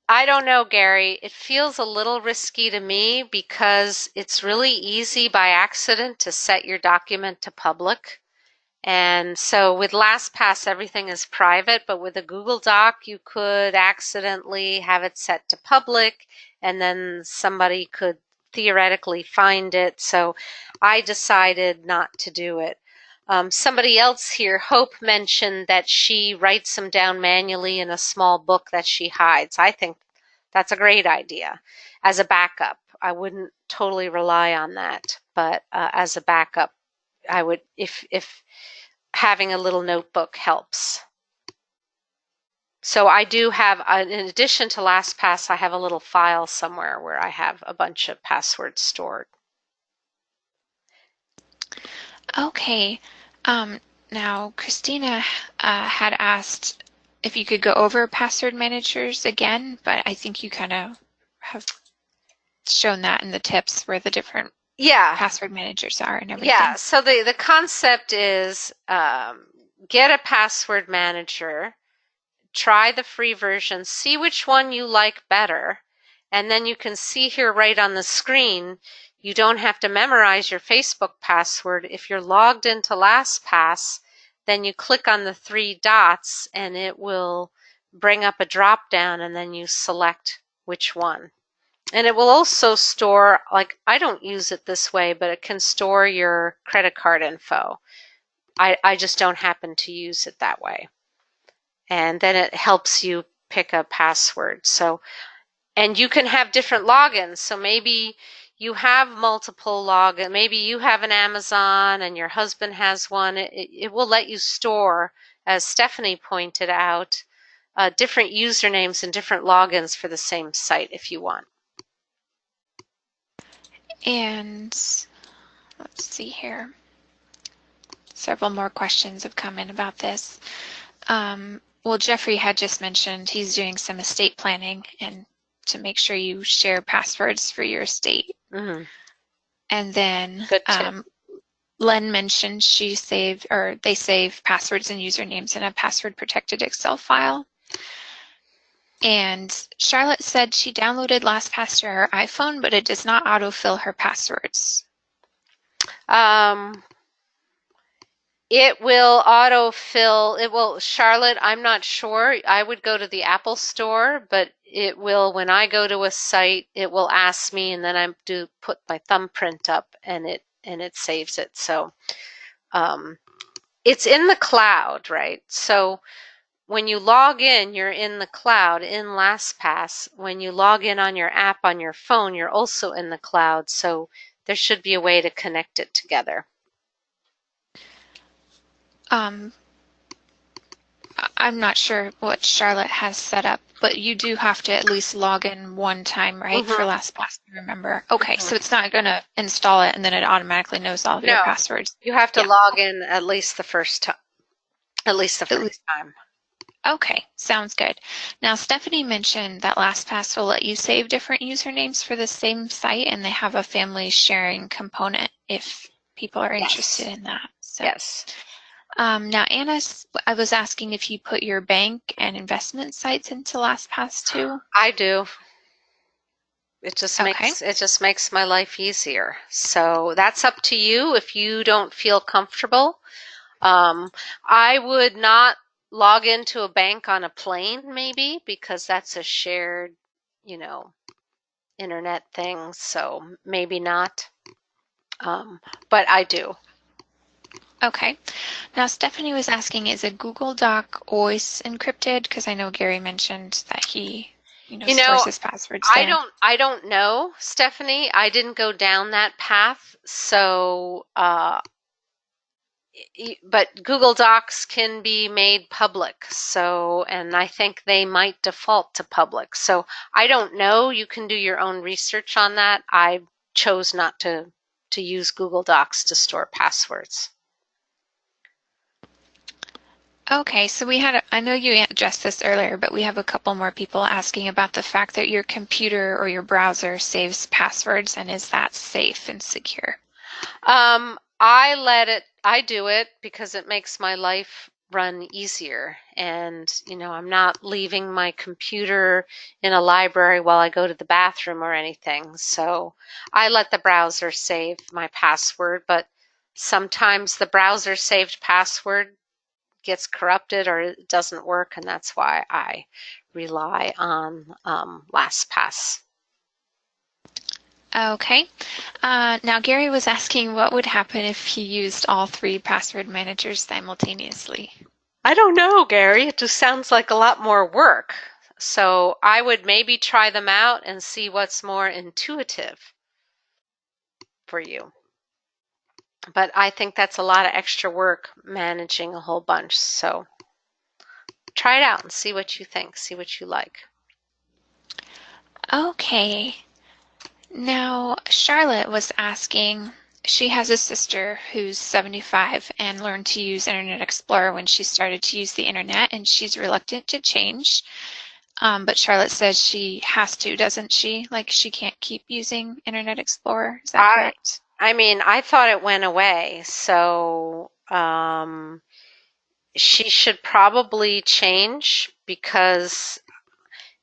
I don't know, Gary. It feels a little risky to me because it's really easy by accident to set your document to public. And so with LastPass, everything is private, but with a Google Doc, you could accidentally have it set to public, and then somebody could theoretically find it. So I decided not to do it. Somebody else here, Hope, mentioned that she writes them down manually in a small book that she hides. I think that's a great idea as a backup. I wouldn't totally rely on that, but as a backup, I would, if having a little notebook helps. So I do have, in addition to LastPass, I have a little file somewhere where I have a bunch of passwords stored. Okay. Now, Christina had asked if you could go over password managers again, but I think you kind of have shown that in the tips where the different password managers are and everything. Yeah, so the concept is get a password manager, try the free version, see which one you like better, and then you can see here right on the screen, you don't have to memorize your Facebook password. If you're logged into LastPass, then you click on the three dots and it will bring up a drop down and then you select which one. And it will also store, like, I don't use it this way, but it can store your credit card info. I just don't happen to use it that way. And then it helps you pick a password. So, and you can have different logins. So maybe you have multiple logins. Maybe you have an Amazon and your husband has one. It will let you store, as Stephanie pointed out, different usernames and different logins for the same site if you want. And let's see here. Several more questions have come in about this. Well, Jeffrey had just mentioned he's doing some estate planning and to make sure you share passwords for your estate. Mm-hmm. And then Good tip. Len mentioned they save passwords and usernames in a password protected Excel file. And Charlotte said she downloaded LastPass to her iPhone, but it does not autofill her passwords. It will autofill. It will, Charlotte, I'm not sure. I would go to the Apple store, but it will, when I go to a site, it will ask me and then I do put my thumbprint up and it saves it. So it's in the cloud, right? So when you log in, you're in the cloud in LastPass. When you log in on your app on your phone, you're also in the cloud. So there should be a way to connect it together. I'm not sure what Charlotte has set up, but you do have to at least log in one time, right, for LastPass to remember. Okay, so it's not going to install it and then it automatically knows all of your passwords. You have to log in at least the first time. At least the first time. Okay, sounds good. Now, Stephanie mentioned that LastPass will let you save different usernames for the same site, and they have a family sharing component if people are interested in that. So. Yes. Now, Anna, I was asking if you put your bank and investment sites into LastPass too. I do. It just makes my life easier. So that's up to you if you don't feel comfortable. I would not log into a bank on a plane, maybe, because that's a shared, internet thing. So maybe not. But I do. Okay. Now, Stephanie was asking, is a Google Doc always encrypted? Because I know Gary mentioned that he, stores his passwords there. I don't know, Stephanie. I didn't go down that path. So, but Google Docs can be made public. So, and I think they might default to public. So I don't know. You can do your own research on that. I chose not to use Google Docs to store passwords. Okay, so I know you addressed this earlier, but we have a couple more people asking about the fact that your computer or your browser saves passwords, and is that safe and secure? I do it because it makes my life run easier. And, I'm not leaving my computer in a library while I go to the bathroom or anything. So I let the browser save my password, but sometimes the browser saved password gets corrupted or it doesn't work, and that's why I rely on LastPass. Okay. Now, Gary was asking what would happen if he used all three password managers simultaneously. I don't know, Gary. It just sounds like a lot more work. So I would maybe try them out and see what's more intuitive for you. But I think that's a lot of extra work managing a whole bunch. So try it out and see what you think, see what you like. Okay. Now, Charlotte was asking, she has a sister who's 75 and learned to use Internet Explorer when she started to use the internet, and she's reluctant to change. But Charlotte says she has to, doesn't she? Like she can't keep using Internet Explorer. Is that correct? I mean, I thought it went away, so she should probably change because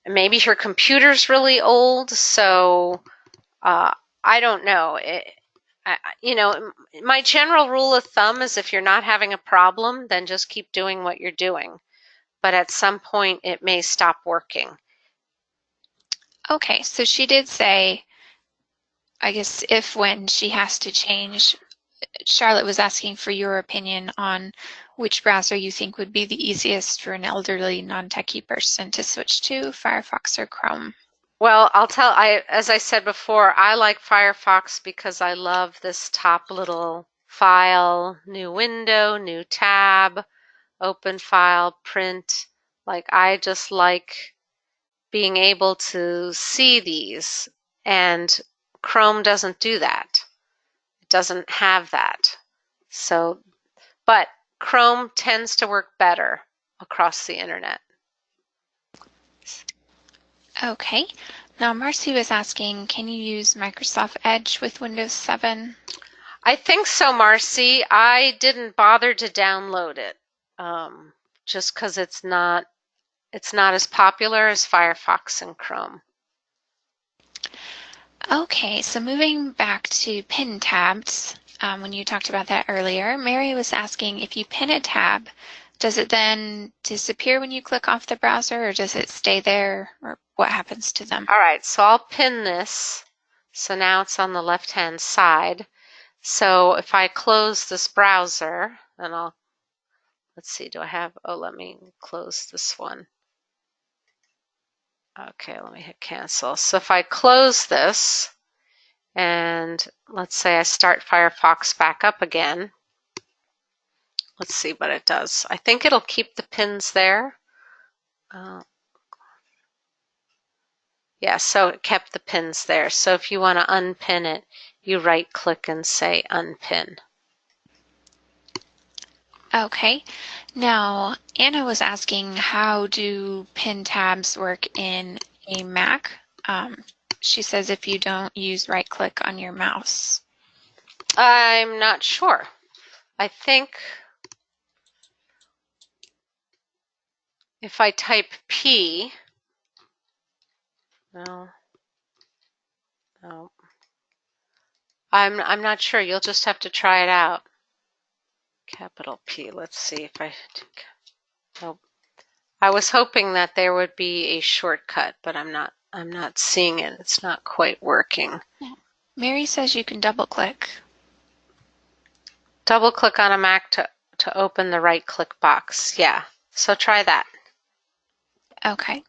maybe her computer's really old, so I don't know. My general rule of thumb is if you're not having a problem, then just keep doing what you're doing. But at some point, it may stop working. Okay, so she did say, I guess if when she has to change, Charlotte was asking for your opinion on which browser you think would be the easiest for an elderly non-techie person to switch to, Firefox or Chrome. Well, as I said before, I like Firefox because I love this top little file, new window, new tab, open file, print. Like, I just like being able to see these, and Chrome doesn't do that. It doesn't have that. So, but Chrome tends to work better across the internet. Okay. Now, Marcy was asking, can you use Microsoft Edge with Windows 7? I think so, Marcy. I didn't bother to download it just because it's not as popular as Firefox and Chrome. Okay, so moving back to pin tabs, when you talked about that earlier, Mary was asking if you pin a tab, does it then disappear when you click off the browser, or does it stay there, or what happens to them? All right, so I'll pin this. So now it's on the left-hand side. So if I close this browser, and let's see, let me close this one. Okay, let me hit cancel. So if I close this, and let's say I start Firefox back up again, let's see what it does. I think it'll keep the pins there. Yeah, so it kept the pins there. So if you want to unpin it, you right click and say unpin. Okay. Now, Anna was asking, how do pin tabs work in a Mac? She says if you don't use right click on your mouse. I'm not sure. I think if I type P, no, I'm not sure. You'll just have to try it out. Capital P. Let's see if I. Nope. I was hoping that there would be a shortcut, but I'm not seeing it. It's not quite working. Mary says you can double click. Double click on a Mac to open the right click box. Yeah. So try that. Okay.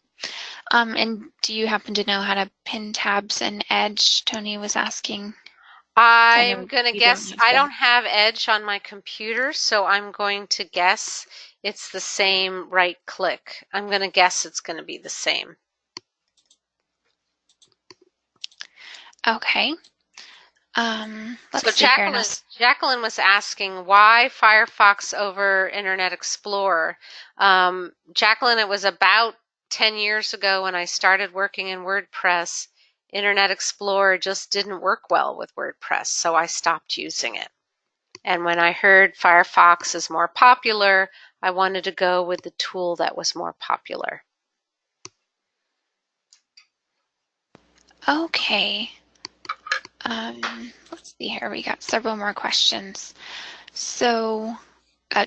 And do you happen to know how to pin tabs in Edge? Tony was asking. I'm going to guess, I don't don't have Edge on my computer, so I'm going to guess it's the same right click. I'm going to guess it's going to be the same. Okay. Let's see here. Jacqueline was asking why Firefox over Internet Explorer. Jacqueline, it was about 10 years ago when I started working in WordPress. Internet Explorer just didn't work well with WordPress, so I stopped using it. And when I heard Firefox is more popular, I wanted to go with the tool that was more popular. Okay. Let's see here. We got several more questions. So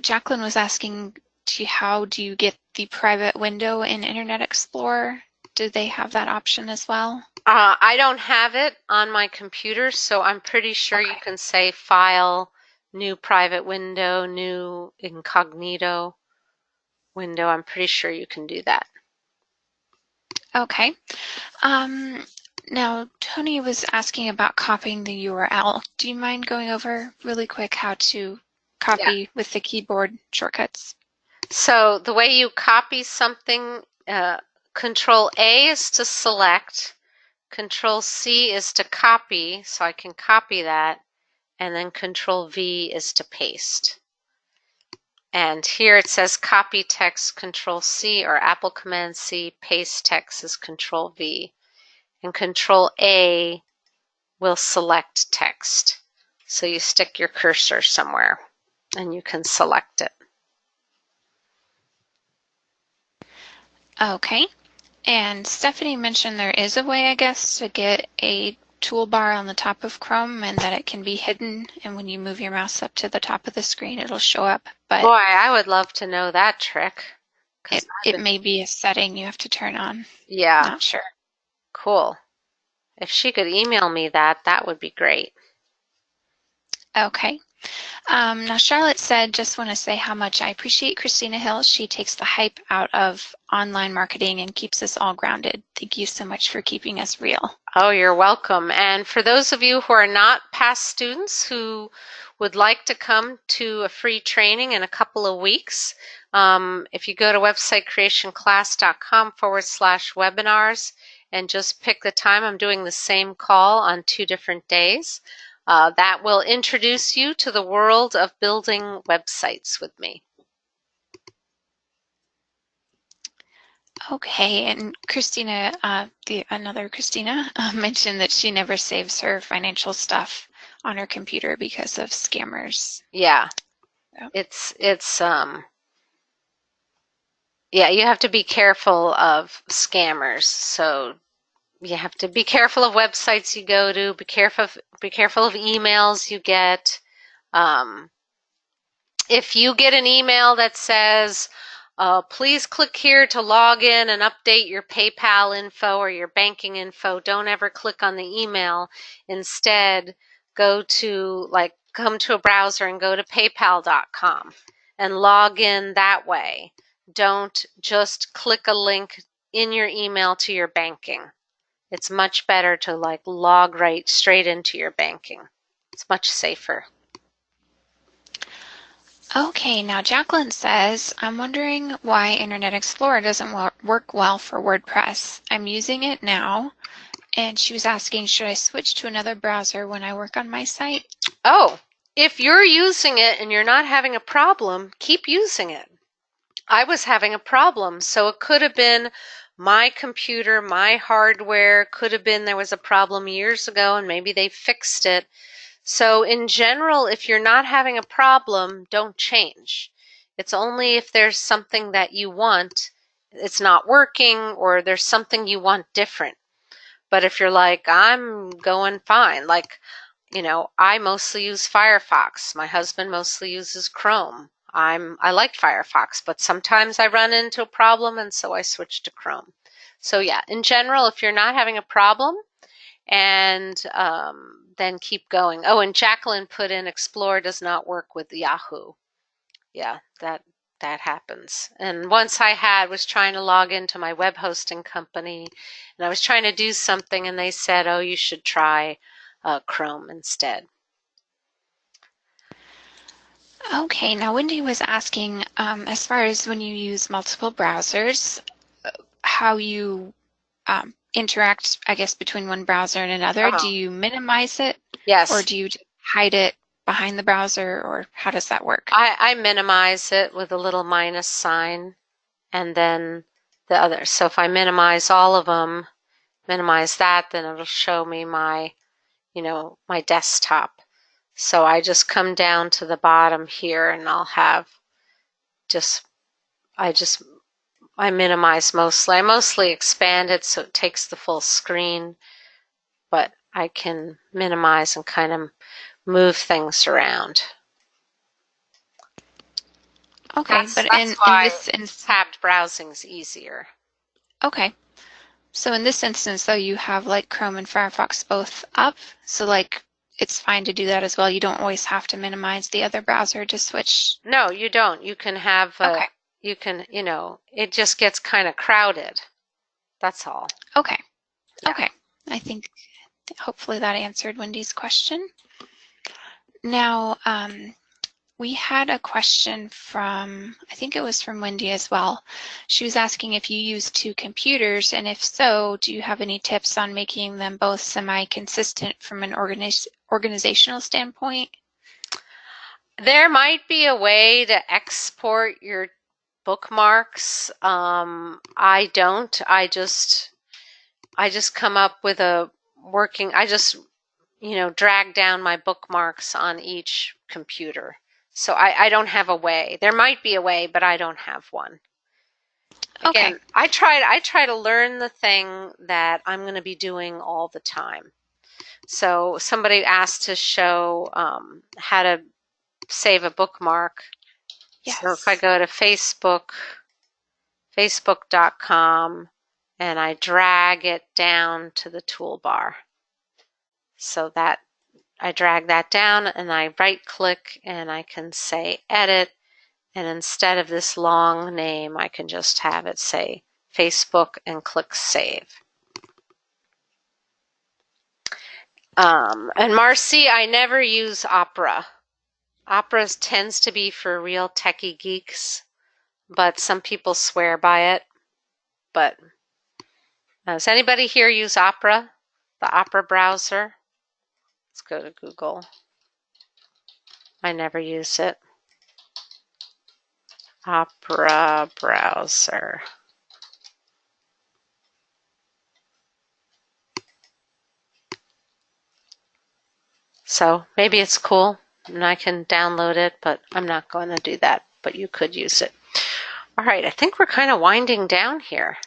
Jacqueline was asking, how do you get the private window in Internet Explorer? Do they have that option as well? I don't have it on my computer, so I'm pretty sure you can say File, New Private Window, New Incognito Window. I'm pretty sure you can do that. Okay. Now, Tony was asking about copying the URL. Do you mind going over really quick how to copy with the keyboard shortcuts? So the way you copy something, Control A is to select, Control C is to copy, so I can copy that, and then Control V is to paste. And here it says copy text Control C, or Apple Command C, paste text is Control V. And Control A will select text. So you stick your cursor somewhere and you can select it. Okay. And Stephanie mentioned there is a way, I guess, to get a toolbar on the top of Chrome and that it can be hidden, and when you move your mouse up to the top of the screen, it'll show up. But boy, I would love to know that trick. It may be a setting you have to turn on. Yeah. Not sure. Cool. If she could email me that, that would be great. Okay. Now, Charlotte said, just want to say how much I appreciate Christina Hills. She takes the hype out of online marketing and keeps us all grounded. Thank you so much for keeping us real. Oh, you're welcome. And for those of you who are not past students who would like to come to a free training in a couple of weeks, if you go to websitecreationclass.com/webinars and just pick the time, I'm doing the same call on 2 different days. That will introduce you to the world of building websites with me. Okay, and Christina, another Christina, mentioned that she never saves her financial stuff on her computer because of scammers. Yeah, So. Yeah, you have to be careful of scammers. So you have to be careful of websites you go to. Be careful of emails you get. If you get an email that says, please click here to log in and update your PayPal info or your banking info, don't ever click on the email. Instead, come to a browser and go to paypal.com and log in that way. Don't just click a link in your email to your banking. It's much better to log right straight into your banking. It's much safer. Okay, now Jacqueline says, I'm wondering why Internet Explorer doesn't work well for WordPress. I'm using it now, and she was asking, should I switch to another browser when I work on my site? Oh, if you're using it and you're not having a problem, keep using it. I was having a problem, so it could have been my computer, my hardware, could have been there was a problem years ago and maybe they fixed it. So in general, if you're not having a problem, don't change. It's only if there's something that you want, it's not working, or there's something you want different. But if you're like, I'm going fine, I mostly use Firefox. My husband mostly uses Chrome. I like Firefox, but sometimes I run into a problem, and so I switch to Chrome. So yeah, in general, if you're not having a problem, and then keep going. Oh, and Jacqueline put in Explore does not work with Yahoo. Yeah, that happens. And once I was trying to log into my web hosting company, and I was trying to do something, and they said, oh, you should try Chrome instead. Okay, now Wendy was asking, as far as when you use multiple browsers, how you interact, I guess, between one browser and another. Do you minimize it? Yes. Or do you hide it behind the browser, or how does that work? I minimize it with a little minus sign, and then the other. So if I minimize all of them, minimize that, then it'll show me my desktop. So I just come down to the bottom here and I'll have I minimize mostly. I mostly expand it so it takes the full screen, but I can minimize and kind of move things around. Okay, but That's in why this instance, tabbed browsing is easier. okay. So in this instance, though, you have like Chrome and Firefox both up, so like it's fine to do that as well. You don't always have to minimize the other browser to switch. No, you don't. You can have Okay. it just gets kind of crowded. That's all. Okay. Yeah. Okay. I think hopefully that answered Wendy's question. Now, we had a question from, I think it was from Wendy as well. She was asking if you use two computers, and if so, do you have any tips on making them both semi-consistent from an organizational standpoint? There might be a way to export your bookmarks. I don't. I just come up with a working, I just, drag down my bookmarks on each computer. So I don't have a way. There might be a way, but I don't have one. Okay. Again, I try to learn the thing that I'm going to be doing all the time. So somebody asked to show how to save a bookmark. Yes. So if I go to facebook.com, and I drag it down to the toolbar. So that I drag that down and I right click and I can say edit, and instead of this long name I can just have it say Facebook and click save. And Marcy, I never use Opera. Opera tends to be for real techie geeks, but some people swear by it. But does anybody here use Opera? The Opera browser? Let's go to Google. I never use it. Opera browser. So maybe it's cool and I can download it, but I'm not going to do that. But you could use it. All right, I think we're kind of winding down here.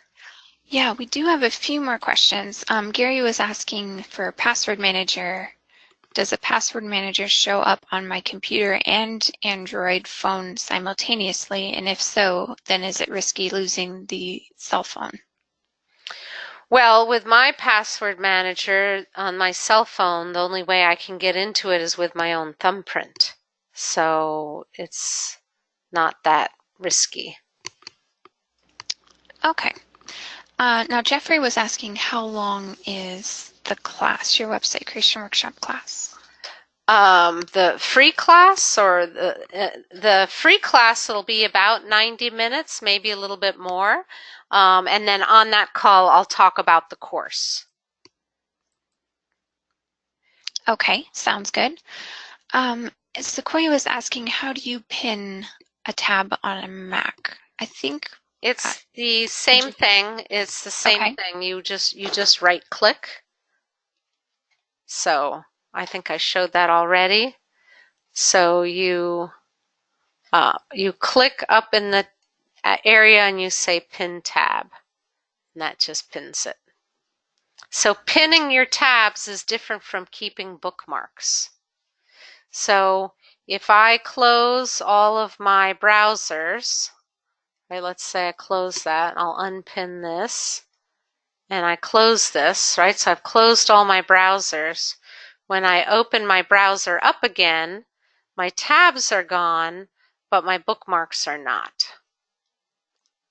Yeah, we do have a few more questions. Gary was asking for password manager. Does a password manager show up on my computer and Android phone simultaneously? And if so, then is it risky losing the cell phone? Well, with my password manager on my cell phone, the only way I can get into it is with my own thumbprint. So it's not that risky. Okay. Now, Jeffrey was asking how long is the class, your website creation workshop class? The free class or the free class, it'll be about 90 minutes, maybe a little bit more. And then on that call, I'll talk about the course. Okay, sounds good. Sequoia was asking, how do you pin a tab on a Mac? I think It's the same thing. It's the same okay. thing. You just right click. So I think I showed that already. So you click up in the area and you say pin tab, and that just pins it. So pinning your tabs is different from keeping bookmarks. So if I close all of my browsers, right, let's say I close that, I'll unpin this, and I close this, right? So I've closed all my browsers. When I open my browser up again, my tabs are gone, but my bookmarks are not.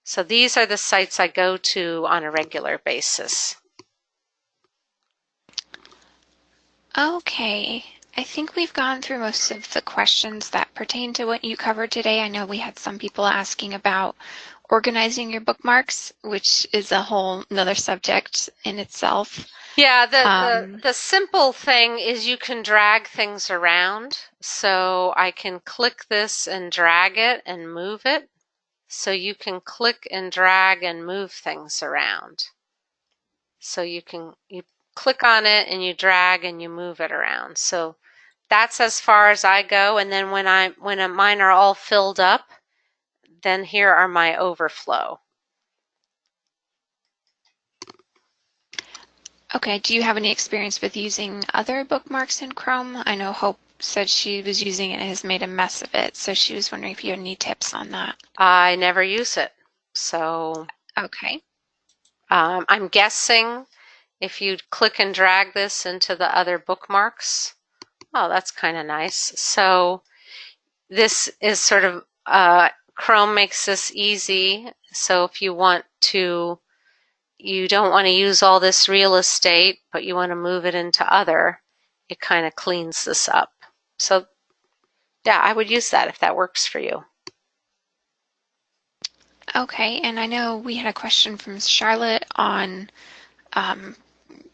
So these are the sites I go to on a regular basis. Okay. I think we've gone through most of the questions that pertain to what you covered today. I know we had some people asking about organizing your bookmarks, which is a whole nother subject in itself. Yeah, the simple thing is you can drag things around. So I can click this and drag it and move it. So you can click and drag and move things around. So you click on it and you drag and you move it around. So that's as far as I go. And then when mine are all filled up, then here are my overflow. Okay, do you have any experience with using other bookmarks in Chrome? I know Hope said she was using it and has made a mess of it, so she was wondering if you had any tips on that. I never use it. So Okay. I'm guessing if you click and drag this into the other bookmarks, oh, that's kind of nice. So this is sort of, Chrome makes this easy. So if you don't want to use all this real estate, but you want to move it into other, it kind of cleans this up. So yeah, I would use that if that works for you. Okay, and I know we had a question from Charlotte on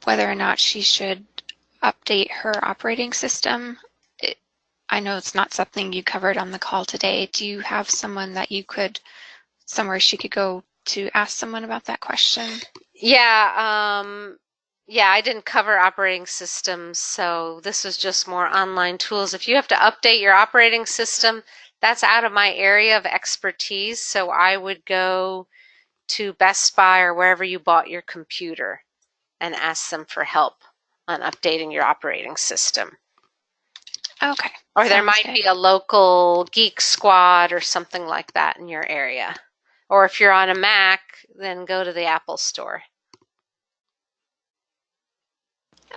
whether or not she should update her operating system. I know it's not something you covered on the call today. Do you have someone that somewhere she could go to ask someone about that question? Yeah, I didn't cover operating systems, so this was just more online tools. If you have to update your operating system, that's out of my area of expertise, so I would go to Best Buy or wherever you bought your computer and ask them for help on updating your operating system. Okay, Or there sounds might good. be a local geek squad or something like that in your area. Or if you're on a Mac, then go to the Apple Store.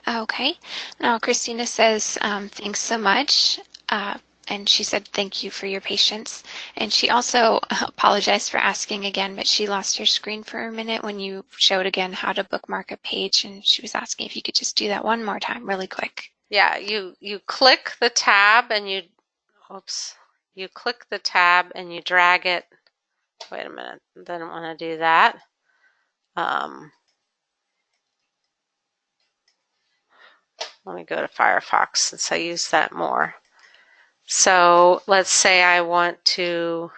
Okay. Now, Christina says, thanks so much. And she said, thank you for your patience. And she also apologized for asking again, but she lost her screen for a minute when you showed again how to bookmark a page. And she was asking if you could just do that one more time really quick. Yeah, you click the tab and you click the tab and you drag it. Wait a minute, didn't want to do that. Let me go to Firefox since I use that more. So let's say I want to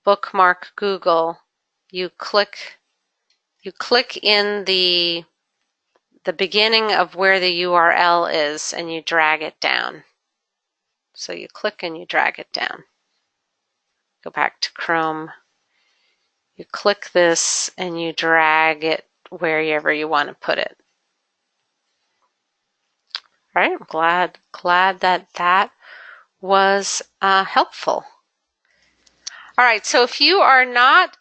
bookmark Google. You click in the beginning of where the URL is and you drag it down. So you click and you drag it down. Go back to Chrome. You click this and you drag it wherever you want to put it. All right, I'm glad that was helpful. All right, so if you are not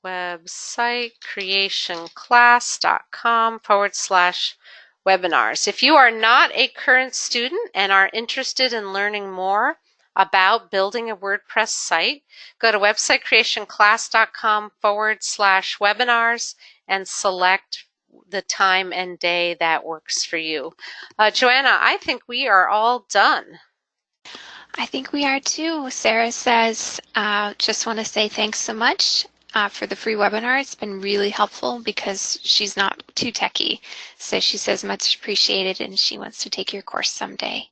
websitecreationclass.com/webinars. If you are not a current student and are interested in learning more about building a WordPress site, go to websitecreationclass.com/webinars and select the time and day that works for you. Joanna, I think we are all done. I think we are too. Sarah says, just want to say thanks so much for the free webinar. It's been really helpful because she's not too techie. So she says much appreciated and she wants to take your course someday.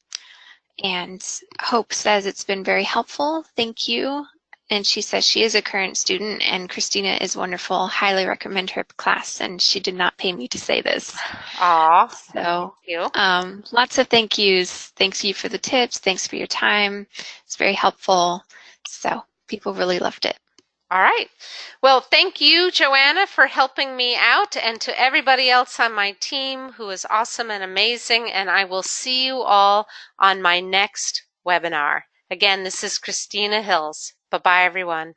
And Hope says it's been very helpful. Thank you. And she says she is a current student and Christina is wonderful. Highly recommend her class. And she did not pay me to say this. Aw, So thank you. lots of thank yous. Thanks you for the tips. Thanks for your time. It's very helpful. So people really loved it. All right. Well, thank you, Joanna, for helping me out, and to everybody else on my team who is awesome and amazing. And I will see you all on my next webinar. Again, this is Christina Hills. Bye-bye, everyone.